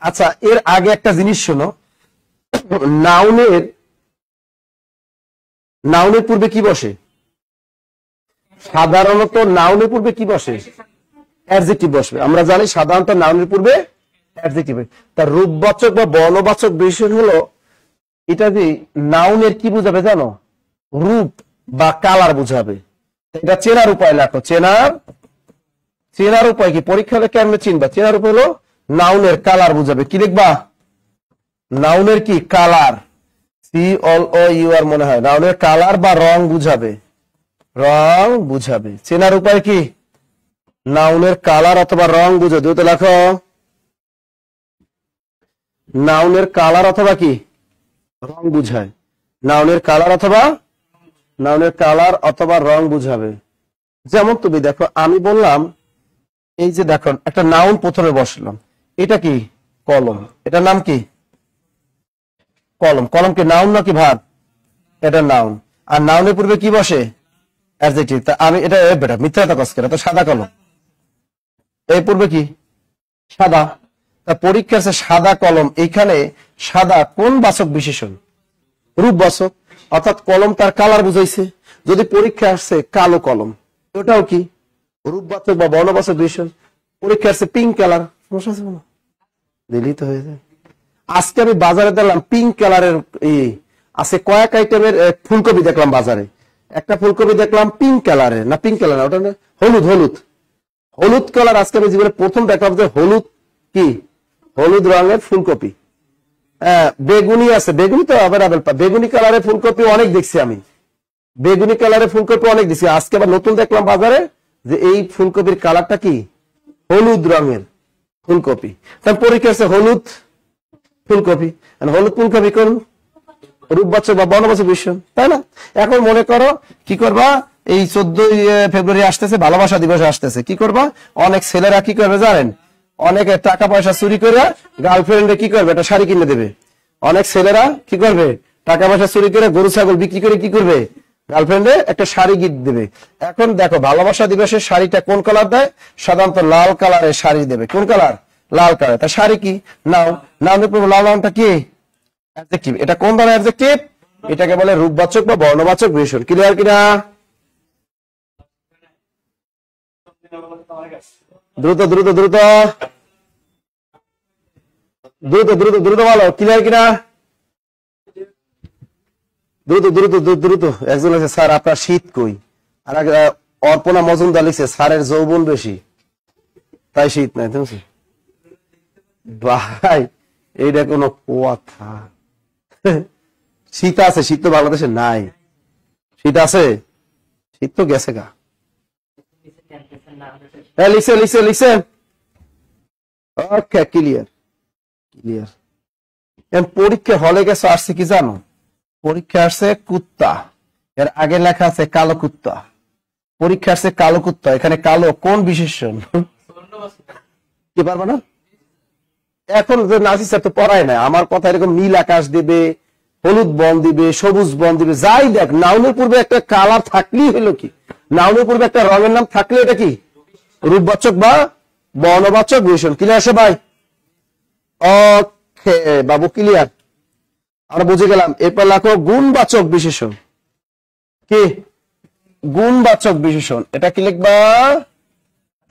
S2: আচ্ছা এর আগে একটা জিনিস শোনো, নাউনের পূর্বে কি বসে? সাধারণত নাউনের পূর্বে কি বসে? অ্যাডজেক্টিভ বসবে। আমরা জানি সাধারণত নাউনের পূর্বে অ্যাডজেক্টিভ। তার রূপবাচক বা বর্ণবাচক বিশেষণ হলো এটা যে নাউনের কি বুঝাবে জানো? রূপ বা কালার বুঝাবে। এটা চেনার উপায় লেখো। চেনার উপায় কি? পরীক্ষাতে কেমনে চিনবা? চেনার উপায় হলো নাউনের কালার বুঝাবে। কি লিখবা? নাউনের কি কালার, COLOUR মনে হয়। নাউনের কালার বা রং বুঝাবে, রং বুঝাবে। চেনার উপায় কি? নাউনের কালার অথবা রং বুঝাবে। দুটো লেখো, নাউনের কালার অথবা কি রং বুঝায়। নাউনের কালার অথবা রং বুঝাবে। যেমন তুমি দেখো, আমি বললাম এই যে দেখো একটা নাউন প্রথমে বসলাম, এটা কি কলম, এটার নাম কি কলম। কলম কি নাউন নাকি ভার্ব? এটা নাউন। আর নাউনের পূর্বে কি বসে? অ্যাডজেক্টিভ। তা আমি এটা বেটা মিথ্যা কথা কস কেন? তো সাদা কলম, এই পূর্বে কি সাদা। তা পরীক্ষা আছে সাদা কলম, এইখানে সাদা কোন বাচক বিশেষণ? রূপবাচক। অর্থাৎ কলম তার কালার বুঝাইছে। যদি পরীক্ষা আসছে কালো কলম, ওটাও কি রূপবাচক বা বর্ণবাচক বিশেষণ। পরীক্ষা আসছে পিঙ্ক কালার, সমস্যা আছে কোনো? দিলেই তো হয়ে যায়। আজকে আমি বাজারে দেখলাম পিঙ্ক কালারের আছে কয়েক আইটেমের ফুলকপি দেখলাম বাজারে। একটা ফুলকপি দেখলাম পিঙ্ক কালারের, না পিঙ্ক কালার না, ওটা না হলুদ কালার। আজকে আমি জীবনে প্রথম দেখলাম যে হলুদ কি হলুদ রঙের ফুলকপি। বেগুনি আছে, বেগুনি তো অ্যাভেলেবল। বেগুনি কালারের ফুলকপি অনেক দেখছি আমি, বেগুনি কালারের ফুলকপি অনেক দেখছি। আজকে আবার নতুন দেখলাম বাজারে যে এই ফুলকপির কালারটা কি হলুদ রঙের ফুলকপি। তার পরীক্ষা আছে হলুদ ফুলকপি। হলুদ ফুলকপি কোন রূপবাচক বা বর্ণবাচক বিশেষণ, তাই না? এখন মনে করো কি করবা, এই 14 ফেব্রুয়ারি আসতেছে, ভালোবাসা দিবস আসতেছে, কি করবা? অনেক ছেলেরা কি করবে জানেন? অনেকে টাকা পয়সা চুরি করে গার্লফ্রেন্ডে কি করবে? একটা শাড়ি কিনে দেবে। অনেক ছেলেরা কি করবে? টাকা পয়সা চুরি করে গরু ছাগল বিক্রি করে কি করবে? গার্লফ্রেন্ডে একটা শাড়ি গিফট দেবে। এখন দেখো ভালোবাসা দিবসের শাড়িটা কোন কালার দেয়? সাধারণত লাল কালারের শাড়ি দেবে। কোন কালার? লাল কালার। তা শাড়ি কি? নাও, নামের পূর্বে লাল নামটা কি? অ্যাডজেক্টিভ। এটা কোন ধরনের অ্যাডজেক্টিভ? এটাকে বলে রূপবাচক বা বর্ণবাচক বিশেষণ। ক্লিয়ার কিনা? দ্রুত দ্রুত দ্রুত দ্রুত দ্রুত দ্রুত বলো, ক্লিয়ার কিনা? দ্রুত দ্রুত দ্রুত। একজন আছে স্যার আপনার শীত কই, আর অর্পণা মজুমদার লিখছে স্যারের যৌবন বেশি তাই শীত নাই। তুমি ভাই এইটা কোনো কথা? শীত আছে, শীত তো বাংলাদেশে নাই। শীত আছে? শীত তো গেছে গা। লিখছে লিখছে লিখছে। ওকে, ক্লিয়ার ক্লিয়ার। পরীক্ষা হলে গেছে, আসছে কি জানো? পরীক্ষা আসছে কুত্তা, এর আগে লেখা আছে কালো কুত্তা। পরীক্ষা আসছে কালো কুত্তা, এখানে কালো কোন বিশেষণ? কি পারবো না এখন? নাসির স্যার তো পড়ায় না আমার কথা। এরকম নীল আকাশ দিবে, হলুদ বন দিবে, সবুজ বন দিবে, যাই দেখ, নাউনের পূর্বে একটা কালার থাকলেই হলো কি? নাউনের পূর্বে একটা রঙের নাম থাকলে এটা কি? রূপবাচক বা বর্ণবাচক বিশেষণ। ক্লিয়ার আছে ভাই? ওকে বাবু, ক্লিয়ার? আমরা বুঝে গেলাম। এরপর লেখো গুণবাচক বিশেষণ। কি? গুণবাচক বিশেষণ। এটা কি লিখবা?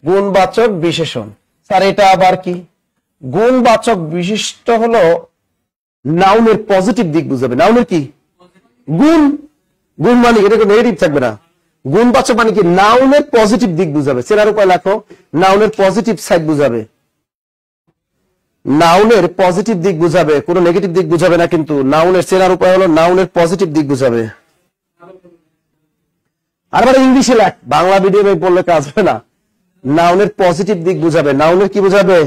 S2: গুণবাচক বিশেষণ। স্যার এটা আবার কি? গুণবাচক বিশিষ্ট হলো নাউনের পজিটিভ দিক বুঝাবে। নাউনের কি? গুণ। গুণ মানে এটা নেগেটিভ থাকবে না। গুণবাচক মানে কি? নাউনের পজিটিভ দিক বুঝাবে। চেনার উপায় লেখো, নাউনের পজিটিভ সাইড বুঝাবে। নাউনের পজিটিভ দিক বুঝাবে, কোনো নেগেটিভ দিক বুঝাবে না। কিন্তু নাউনের চেনার উপায় হলো নাউনের পজিটিভ দিক বুঝাবে। আর ইংলিশে লেখ, বাংলা মিডিয়ামে পড়লে কাজ হবে না। নাউনের পজিটিভ দিক বুঝাবে। নাউনের কি বুঝাবে?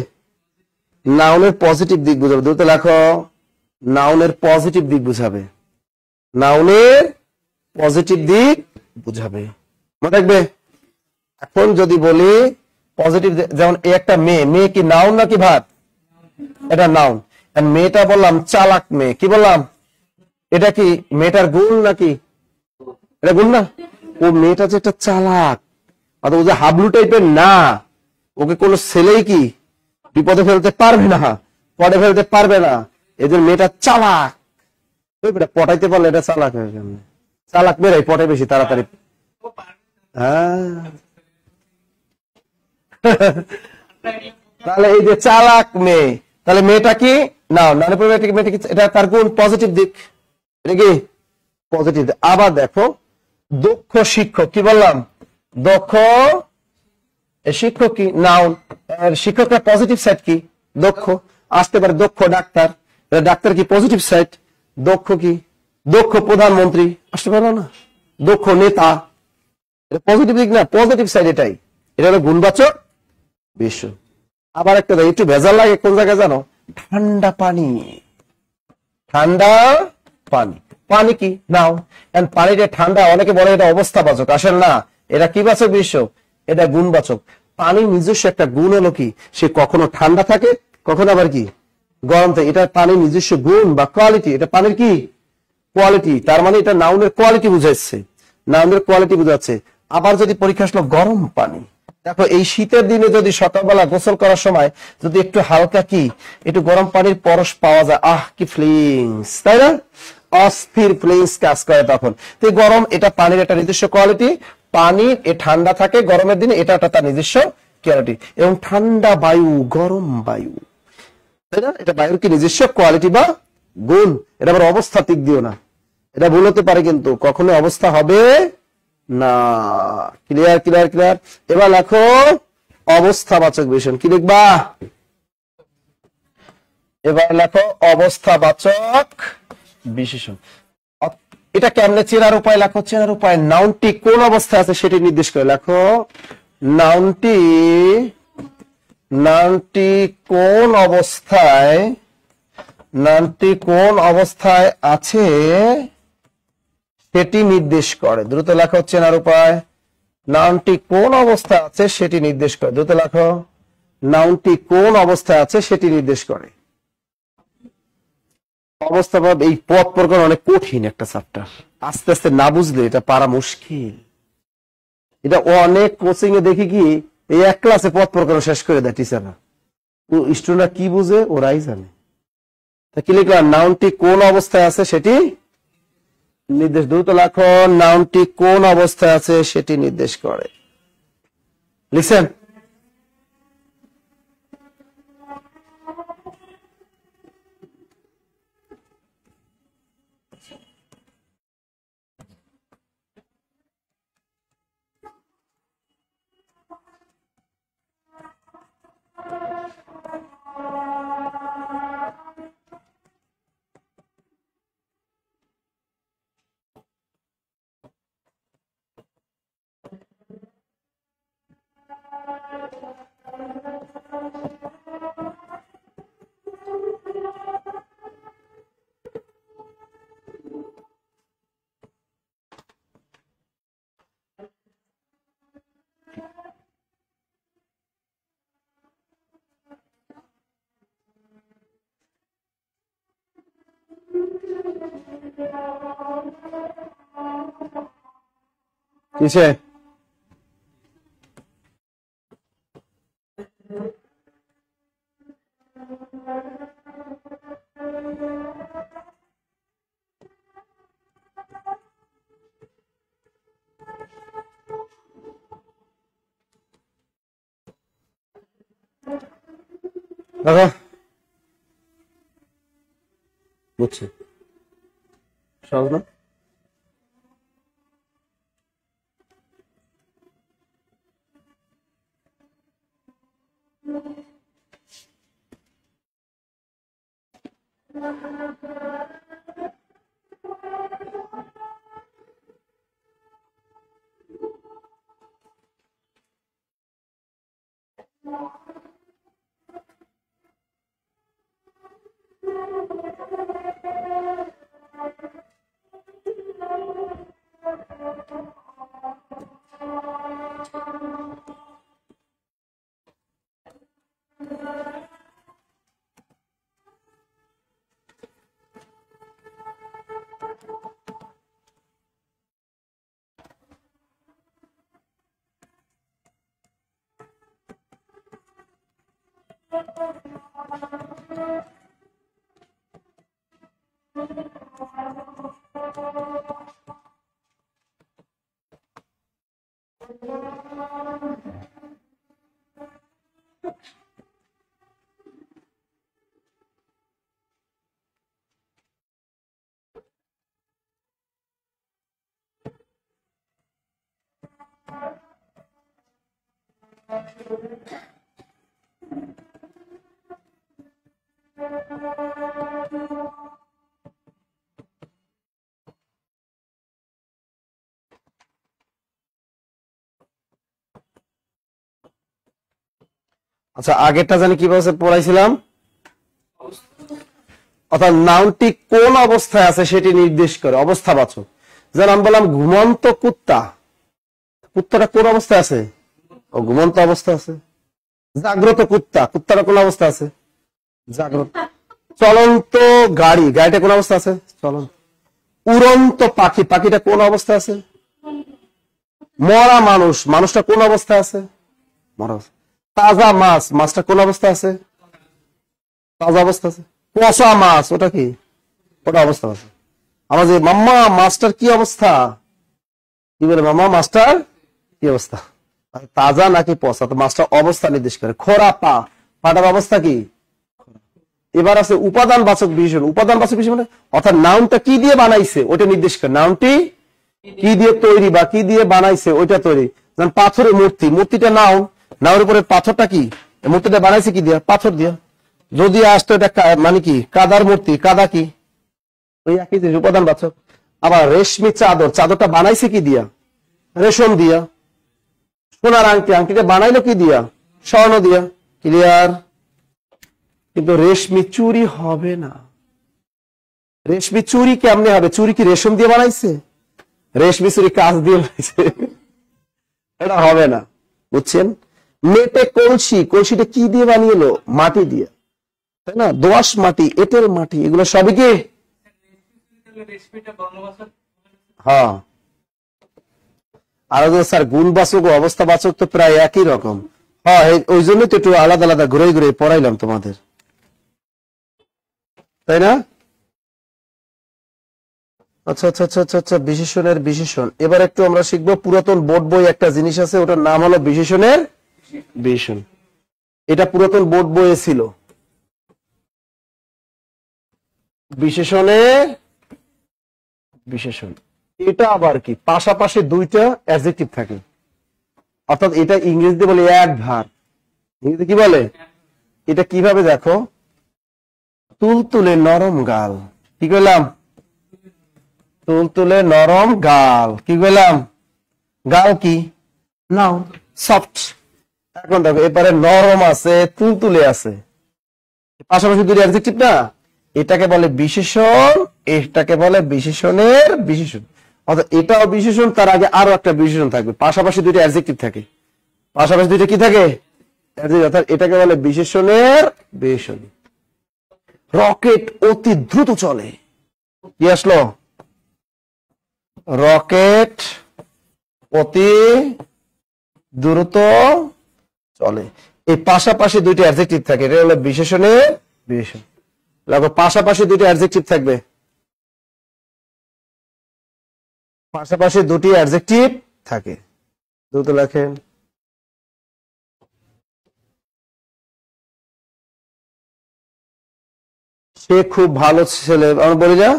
S2: নাউনের পজিটিভ দিক বুঝাবে। দ্রুত লেখো, নাউনের পজিটিভ দিক বুঝাবে। নাউনের পজিটিভ দিক বুঝাবে, মনে রাখবে। এখন যদি বলি পজিটিভ, যেমন একটা মেয়ে, মেয়ে কি নাউন নাকি ভাত? এটা নাউন। মেয়েটা বললাম চালাক মেয়ে, কি বললাম? এটা কি মেয়েটার গুণ নাকি? এটা গুণ না? ও মেয়েটা যে একটা চালাক, অথবা ও যে হাবলু টাইপের না, ওকে কোনো ছেলেই কি বিপদে ফেলতে পারবে না, পড়ে ফেলতে পারবে না। এদের মেয়েটা চালাক, পটাইতে পারলে এটা চালাক হয়ে গেল। চালাক মেয়েরাই পটে বেশি তাড়াতাড়ি। হ্যাঁ, তাহলে এই যে চালাক মেয়ে, তাহলে মেয়েটা কি? না, এটা তার গুণ, পজিটিভ দিক। এটা কি পজিটিভ। আবার দেখো দক্ষ শিক্ষক, কি বললাম? দক্ষ শিক্ষক কি? নাউন। শিক্ষকটা পজিটিভ সাইড কি? দক্ষ। আসতে পারে দক্ষ ডাক্তার, ডাক্তার কি পজিটিভ সাইড? দক্ষ কি? দক্ষ প্রধানমন্ত্রী আসতে পারো না? দক্ষ নেতা, এটা পজিটিভ দিক না? পজিটিভ সাইড এটাই। এটা হলো গুণবাচক বিশেষণ। আবার একটা একটু ভেজাল লাগে কোন জায়গায় জানো? ঠান্ডা পানি। ঠান্ডা পানি, পানি কি? নাও। পানিটা ঠান্ডা, অনেকে বলে এটা অবস্থাবাচক, আসলে না, এটা কি বাচক বিশেষণ? এটা গুণবাচক। পানির নিজস্ব একটা গুণ হলো কি? সে কখনো ঠান্ডা থাকে, কখনো আবার কি গরম থাকে। এটা পানির নিজস্ব গুণ বা কোয়ালিটি। এটা পানির কি? কোয়ালিটি। তার মানে এটা নাউনের কোয়ালিটি বুঝাচ্ছে, নাউনের কোয়ালিটি বুঝাচ্ছে। আবার যদি পরীক্ষা আসলো গরম পানি, দেখো এই শীতের দিনে যদি সকালবেলা গোসল করার সময় যদি একটু হালকা কি একটু গরম পানির পরশ পাওয়া যায়, আহ কি ফিলিংস, তাই না? অস্থির ফিলিংস কাজ করে তখন। তো গরম, এটা পানির একটা নিজস্ব কোয়ালিটি। পানি এ ঠান্ডা থাকে গরমের দিনে, এটা তার নিজস্ব কোয়ালিটি। এবং ঠান্ডা বায়ু, গরম বায়ু, তাই না? এটা বায়ুর কি নিজস্ব কোয়ালিটি বা গুণ। এটা আবার অবস্থাতিক দিও না, এটা ভুল হতে পারে, কিন্তু কখনো অবস্থা হবে না। Clear clear clear. এবার লেখো অবস্থাবাচক বিশেষণ। কি লিখবা? এবার লেখো অবস্থাবাচক বিশেষণ। এটা কেমনে চেনার উপায় লেখো? চেনার উপায়, নাউনটি কোন অবস্থায় আছে সেটি নির্দেশ করে লেখো। নাউনটি কোন অবস্থায়, নাউনটি কোন অবস্থায় আছে সেটি নির্দেশ করে। দ্রুত লেখা হচ্ছে চেনার উপায়, নাউনটি কোন অবস্থায় আছে সেটি নির্দেশ করে। দ্রুত লেখো, নাউনটি কোন অবস্থায় আছে সেটি নির্দেশ করে। অবস্থা এই পদ প্রকার অনেক কঠিন একটা চ্যাপ্টার, আস্তে আস্তে না বুঝলে এটা পারা মুশকিল। এটা অনেক কোচিং এ দেখি কি এই এক ক্লাসে পদ প্রকার শেষ করে দেয় টিচাররা, স্টুডেন্টরা কি বুঝে ওরাই জানে। তা কি লিখলাম, নাউনটি কোন অবস্থায় আছে সেটি নির্দেশ। দ্রুত লেখো, নাউনটি কোন অবস্থায় আছে সেটি নির্দেশ করে। লিখছেন? কিসে? দেখো বুঝছি, সহজ না? আচ্ছা, আগেরটা জানি কিভাবে পড়াইছিলাম, অর্থাৎ নাউনটি কোন অবস্থায় আছে সেটি নির্দেশ করে, অবস্থাবাচক। যেন আমি বললাম ঘুমন্ত কুত্তা, কুত্তাটা কোন অবস্থায় আছে? ও ঘুমন্ত অবস্থা আছে। জাগ্রত কুত্তা, কুত্তাটা কোন অবস্থা আছে? জাগ্রত। চলন্ত গাড়ি, গাড়িটা কোন অবস্থা আছে? চলন্ত। উড়ন্ত পাখি, পাখিটা কোন অবস্থা আছে? মরা মানুষ, মানুষটা কোন অবস্থা আছে? মরা। তাজা মাছ, মাছটা কোন অবস্থা আছে? তাজা অবস্থা আছে। পচা মাছ, ওটা কি? ওটা অবস্থা আছে। আমার যে মাম্মা মাছটার কি অবস্থা, কি বলে মাম্মা মাছটার কি অবস্থা, তাজা নাকি পচা? তো মাছটার অবস্থা নির্দেশ করে। খোরা পা, পাটার অবস্থা কি? এবার আছে উপাদান বাচক বিশেষণ। উপাদান বাচক বিশেষণ মানে অর্থাৎ নাউনটা কি দিয়ে বানাইছে ওটা নির্দেশ করে। নাউনটি কি দিয়ে তৈরি বা কি দিয়ে বানাইছে ওইটা তৈরি। যেমন পাথরের মূর্তি, মূর্তিটা নাউন, নাউনের উপরে পাথরটা কি? মূর্তিটা বানাইছে কি দিয়া? পাথর দিয়া। যদি আসতো এটা মানে কি কাদার মূর্তি, কাদা কি? ওই একই জিনিস, উপাদান বাচক। আবার রেশমি চাদর, চাদরটা বানাইছে কি দিয়া? রেশম দিয়া। সোনার আংটি, আংটিটা বানাইলো কি দিয়া? স্বর্ণ দিয়া। ক্লিয়ার? কিন্তু রেশমি চুরি হবে না। রেশমি চুরি কেমনে হবে? চুরি কি রেশম দিয়ে বানাইছে? রেশমি ছুরি কাজ দিয়ে লাগছে, এটা হবে না, বুঝছেন? মেটে কলসি, কলসিটা কি দিয়ে বানিয়েলো? মাটি দিয়ে, তাই না? দোআঁশ মাটি, এঁটেল মাটি, এগুলো সবই কি? হ্যাঁ। আর স্যার গুণবাচক ও অবস্থাবাচক তো প্রায় একই রকম। হ্যাঁ, ওই জন্য তো একটু আলাদা আলাদা ঘুরে ঘুরে পড়াইলাম তোমাদের, তাই না? আচ্ছা আচ্ছা আচ্ছা আচ্ছা আচ্ছা, বিশেষণের বিশেষণ। এবার একটু আমরা শিখবো, পুরাতন বোর্ড বই একটা জিনিস আছে, ওটার নাম হলো বিশেষণের বিশেষণ। এটা পুরাতন বোর্ড বইয়ে ছিল, বিশেষণের বিশেষণ। এটা আবার কি? পাশাপাশি দুইটা অ্যাডজেক্টিভ থাকে, অর্থাৎ এটা ইংরেজিতে বলে অ্যাডভার্ব। ইংরেজিতে কি বলে? এটা কিভাবে দেখো, তুলতুলে নরম গাল, কি কইলাম? তুলতুলে নরম গাল, কি কইলাম? গাল কি? নাও, সফট। এখন দেখো এবারে নরম আছে, তুলতুলে আছে, পাশাপাশি দুটো অ্যাডজেক্টিভ না, এটাকে বলে বিশেষণ, এটাকে বলে বিশেষণের বিশেষণ। অর্থাৎ এটাও বিশেষণ, তার আগে আরো একটা বিশেষণ থাকবে, পাশাপাশি দুটো অ্যাডজেক্টিভ থাকে, পাশাপাশি দুটো কি থাকে? অর্থাৎ এটাকে বলে বিশেষণের বিশেষণ। রকেট অতি দ্রুত চলে, কি আসলো? রকেট অতি দ্রুত চলে। এই পাশাপাশি দুইটি অ্যাডজেক্টিভ থাকে, এটা হলো বিশেষণের বিশেষণ। দেখো পাশাপাশি দুইটি অ্যাডজেক্টিভ থাকবে, পাশাপাশি দুটি অ্যাডজেক্টিভ থাকে। দ্রুত লেখেন, সে খুব ভালো ছেলে, আমরা বলি না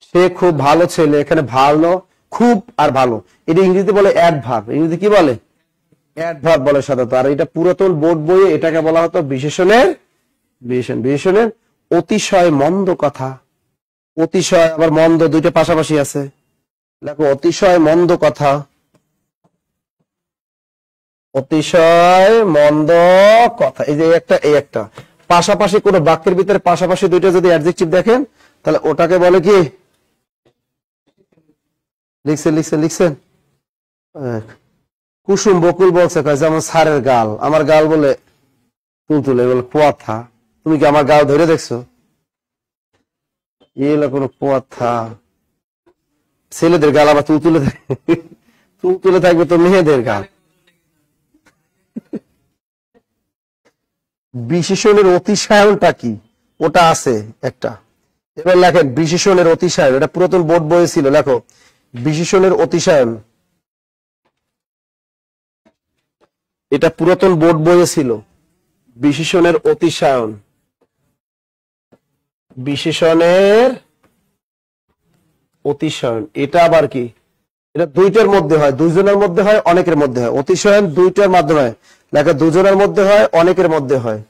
S2: সে খুব ভালো ছেলে, এখানে ভালো, খুব আর ভালো, এটা ইংরেজিতে বলে অ্যাডভার্ব। ইংরেজিতে কি বলে? অ্যাডভার্ব বলে সাধারণত। আর এটা পুরাতন বোর্ড বইয়ে এটাকে বলা হতো বিশেষণের বিশেষণ। বিশেষণের অতিশয় মন্দ কথা, অতিশয় আবার মন্দ দুইটা পাশাপাশি আছে, দেখো অতিশয় মন্দ কথা, অতিশয় মন্দ কথা, এই যে একটা, এই একটা পাশাপাশি কোন বাক্যের ভিতরে পাশাপাশি দুইটা যদি অ্যাডজেক্টিভ দেখেন, তাহলে ওটাকে বলে কি? লিখছেন লিখছেন লিখছেন। কুসুম বকুল বলছে, যেমন স্যারের গাল, আমার গাল বলে তুলতুলে, বলে কুয়াথা। তুমি কি আমার গাল ধরে দেখছো? এলো কোন কুয়াথা। ছেলেদের গাল আবার তুলতুলে তুলতুলে থাকবে তো মেয়েদের গাল। বিশেষণের অতিশায়নটা কি? ওটা আছে একটা। এবার লেখেন বিশেষণের অতিশায়ন, এটা পুরাতন বোর্ড বইয়ে ছিল। লেখো বিশেষণের অতিশায়ন, এটা পুরাতন বোর্ড বইয়ে ছিল। বিশেষণের অতিশায়ন, বিশেষণের অতিশায়ন, এটা আবার কি? এটা দুইটার মধ্যে হয়, দুইজনের মধ্যে হয়, অনেকের মধ্যে হয়। অতিশায়ন দুইটার মাধ্যমে হয়, লেখা দুজনের মধ্যে হয়, অনেকের মধ্যে হয়,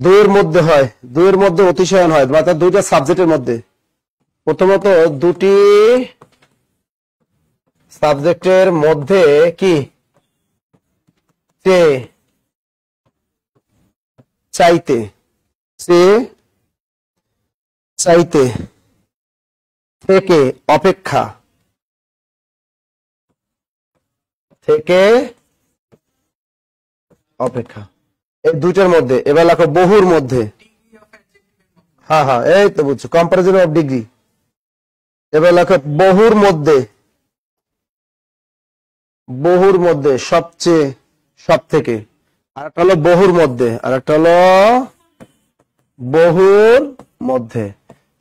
S2: দুইয়ের মধ্যে হয়, দুইয়ের মধ্যে অতিশায়ন হয়, অর্থাৎ দুইটা সাবজেক্টের মধ্যে। প্রথমত দুটি সাবজেক্টের মধ্যে কি? চাইতে, চাইতে, থেকে, অপেক্ষা, থেকে, অপেক্ষা, এই দুইটার মধ্যে। এবার লেখো বহুর মধ্যে, হ্যাঁ হ্যাঁ এই তো বুঝছো, কম্পারিজন অফ ডিগ্রি। এবার লেখো বহুর মধ্যে, বহুর মধ্যে, সবচেয়ে, সব থেকে। আর একটা হলো বহুর মধ্যে, আর একটা হলো বহুর মধ্যে,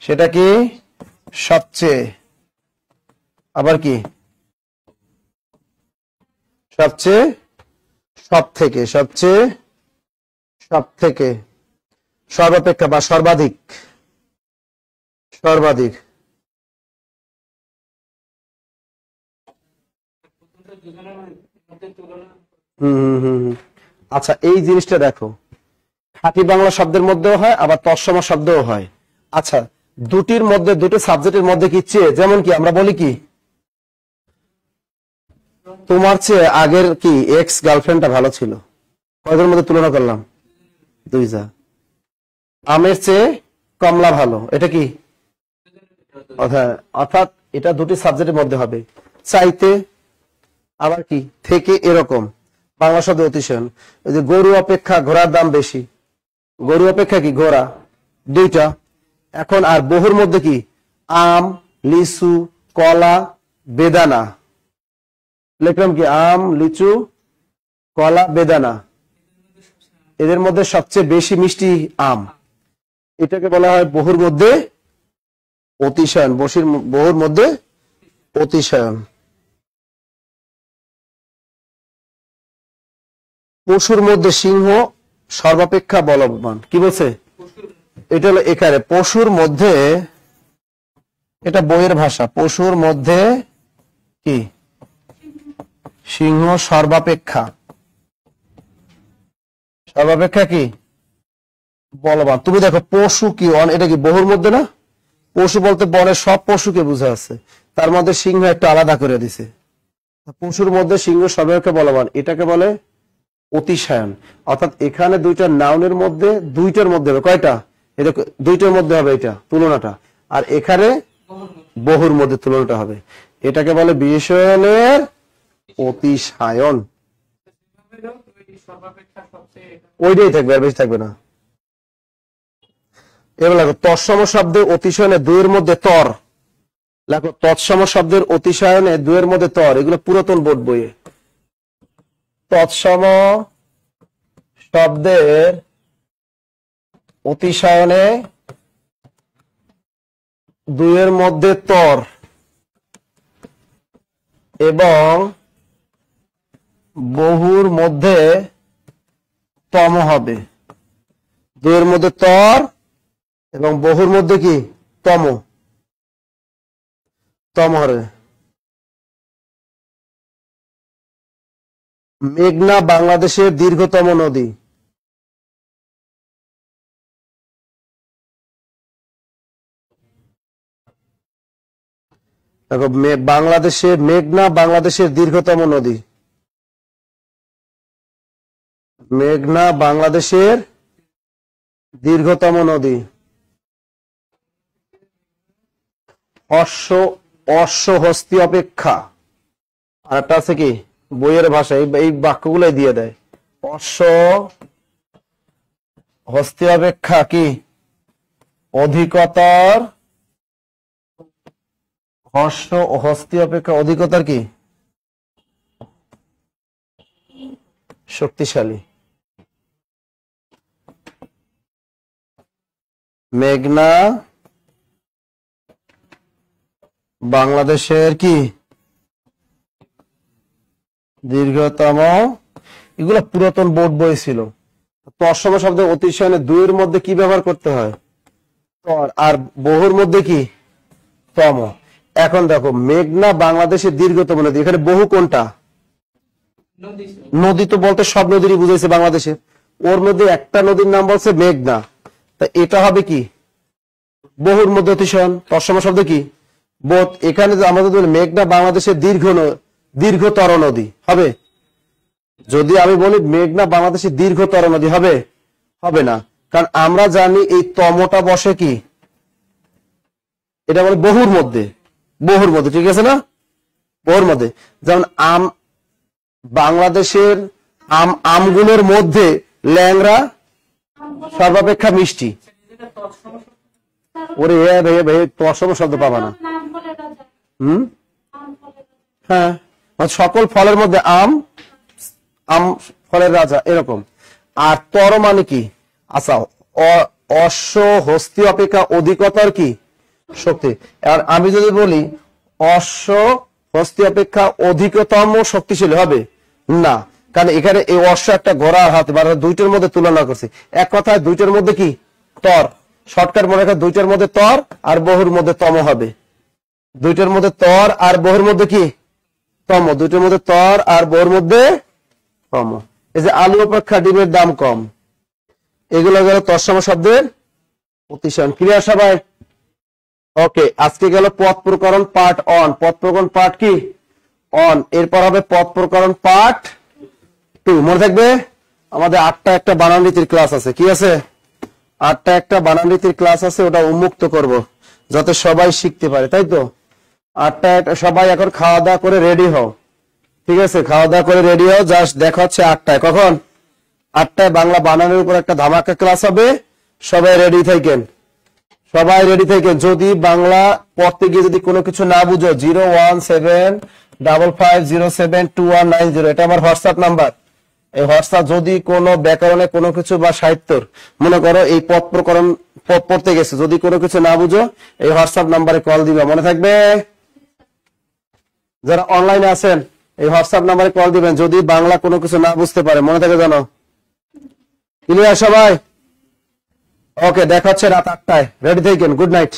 S2: সেটা কি? সবচেয়ে, আবার কি? সবচেয়ে, সব থেকে, সবচেয়ে, সব থেকে, সর্বাপেক্ষা বা সর্বাধিক, সর্বাধিক। আচ্ছা এই জিনিসটা দেখো, খাঁটি বাংলা শব্দের মধ্যেও হয়, আবার তৎসম শব্দও হয়। আচ্ছা দুটির মধ্যে, দুটো সাবজেক্টের মধ্যে কি চেয়ে, যেমন কি আমরা বলি কি, তোমার চেয়ে আগের কি এক্স গার্লফ্রেন্ডটা ভালো ছিল, কয়জনের মধ্যে তুলনা করলাম? দুইটা। আমের চেয়ে কমলা ভালো, এটা কি? অর্থাৎ এটা দুটি সাবজেক্টের মধ্যে হবে, চাইতে আবার কি থেকে, এরকম। বাংলা শব্দ অতিশয়ন, ওই যে গরু অপেক্ষা ঘোড়ার দাম বেশি, গরু অপেক্ষা কি ঘোড়া, দুইটা। এখন আর বহুর মধ্যে কি আম, লিচু, কলা, বেদানা, লিখলাম কি আম, লিচু, কলা, বেদানা, এদের মধ্যে সবচেয়ে বেশি মিষ্টি আম, এটাকে বলা হয় বহুর মধ্যে অতিশয়ন, বহুর মধ্যে অতিশয়ন। পশুর মধ্যে সিংহ সর্বাপেক্ষা বলবান, কি বলছে এটা হলো এখানে পশুর মধ্যে, এটা বইয়ের ভাষা, পশুর মধ্যে কি সিংহ সর্বাপেক্ষা, সর্বাপেক্ষা কি বলবান। তুমি দেখো পশু কি, এটা কি বহুর মধ্যে না, পশু বলতে বনের সব পশুকে বোঝা আছে, তার মধ্যে সিংহ একটা আলাদা করে দিছে, পশুর মধ্যে সিংহ সর্বাপেক্ষা বলবান, এটাকে বলে অতিশয়ন। অর্থাৎ এখানে দুইটা নাউনের মধ্যে, দুইটার মধ্যে হবে কয়টা, এটা দুইটার মধ্যে হবে এটা তুলনাটা, আর এখানে বহুর মধ্যে তুলনাটা হবে, এটাকে বলে বিশেষণের অতিশায়ন। ওইটাই থাকবে, আর বেশি থাকবে না। এবার দেখো তৎসম শব্দের অতিশয়নে দুইয়ের মধ্যে তর, দেখো তৎসম শব্দের অতিশয়নে দুইয়ের মধ্যে তর, এগুলো পুরাতন বোর্ড বইয়ে। তৎসম শব্দের অতিশয়নে দুইয়ের মধ্যে তর এবং বহুর মধ্যে তম হবে, দুইয়ের মধ্যে তর এবং বহুর মধ্যে কি তম, তম হবে। মেঘনা বাংলাদেশের দীর্ঘতম নদী, দেখো মেঘনা বাংলাদেশের দীর্ঘতম নদী, মেঘনা বাংলাদেশের দীর্ঘতম নদী। অশ্ব হস্তি অপেক্ষা, আর একটা আছে কি বইয়ের ভাষা, এই বাক্যগুলাই দিয়ে দেয়, অশ্ব হস্তি অপেক্ষা কি অধিকতর, অশ্ব হস্তি অপেক্ষা অধিকতর কি শক্তিশালী। মেঘনা বাংলাদেশের কি দীর্ঘতম, এগুলো পুরাতন বোর্ড বই ছিল। তৎসম শব্দ অতিশয়নে দুইয়ের মধ্যে কি ব্যবহার করতে হয় তর, আর বহুর মধ্যে কি তম। এখন দেখো মেঘনা বাংলাদেশের দীর্ঘতম নদী, এখানে বহু কোনটা, নদী তো বলতে সব নদীরই বুঝাইছে বাংলাদেশে, ওর মধ্যে একটা নদীর নাম বলছে মেঘনা, তা এটা হবে কি বহুর মধ্যে অতিশয়ন, তৎসম শব্দ কি বোধ। এখানে আমাদের মেঘনা বাংলাদেশের দীর্ঘতর নদী হবে, যদি আমি বলি মেঘনা বাংলাদেশের দীর্ঘতর নদী হবে, হবে না, কারণ আমরা জানি এই তমটা বসে কি এটা বলে বহুর মধ্যে, বহুর মধ্যে, ঠিক আছে না, বহুর মধ্যে। যেমন আম, বাংলাদেশের আমগুলোর মধ্যে ল্যাংড়া সর্বাপেক্ষা মিষ্টি, ওরে তৎসম শব্দ পাবা না। হ্যাঁ, সকল ফলের মধ্যে আম, আম ফলের রাজা, এরকম। আর তর মানে কি, আচ্ছা অশ্ব হস্তি অপেক্ষা অধিকতর কি শক্তি। আর আমি যদি বলি অশ্ব হস্তি অপেক্ষা অধিকতম শক্তিশালী হবে না, কারণ এখানে এই অশ্ব একটা ঘোড়ার হাত, দুইটার মধ্যে তুলনা করছে, এক কথায় দুইটার মধ্যে কি তর, শর্টকাট মনে রাখা, দুইটার মধ্যে তর আর বহুর মধ্যে তম হবে, দুইটার মধ্যে তর আর বহুর মধ্যে কি তম, দুইটার মধ্যে তর আর বহুর মধ্যে তম। এই যে আলু অপেক্ষা ডিমের দাম কম, এগুলো গেল তৎসম শব্দের অতিশয়ন। ক্লিয়ার সবাই? ওকে, আজকে গেল পদ প্রকরণ পার্ট অন, পদ প্রকরণ পার্ট কি অন, এরপর হবে পদ প্রকরণ পার্ট 2। মনে থাকবে আমাদের 8টা একটা বানান রীতির ক্লাস আছে, কি আছে 8টা একটা বানান রীতির ক্লাস আছে, ওটা উন্মুক্ত করব। যাতে সবাই শিখতে পারে, তাই তো? 8টায় সবাই এখন খাওয়া দাওয়া করে রেডি হও, ঠিক আছে? খাওয়া দাওয়া করে রেডি হও, জাস্ট দেখা হচ্ছে 8টায়। কখন? 8টায় বাংলা বানানের উপর একটা ধামাকা ক্লাস হবে, সবাই রেডি থাকেন, সবাই রেডি থাকেন। যদি বাংলা পড়তে গিয়ে যদি কোনো কিছু না বুঝো, 01755072190, এটা আমার হোয়াটসঅ্যাপ নাম্বার। এই হোয়াটসঅ্যাপ যদি কোনো ব্যাকরণে কোনো কিছু বা সাহিত্যর, মনে করো এই পদ প্রকরণ পড়তে গেছে, যদি কোনো কিছু না বুঝো এই হোয়াটসঅ্যাপ নাম্বারে কল দিবা, মনে থাকবে? যারা অনলাইনে আছেন এই হোয়াটসঅ্যাপ নাম্বারে কল দিবেন যদি বাংলা কোনো কিছু না বুঝতে পারে, মনে থাকে জানো? ক্লিয়ার সবাই? ওকে, দেখা হচ্ছে রাত 8টায়, রেডি থাকেন। Good night.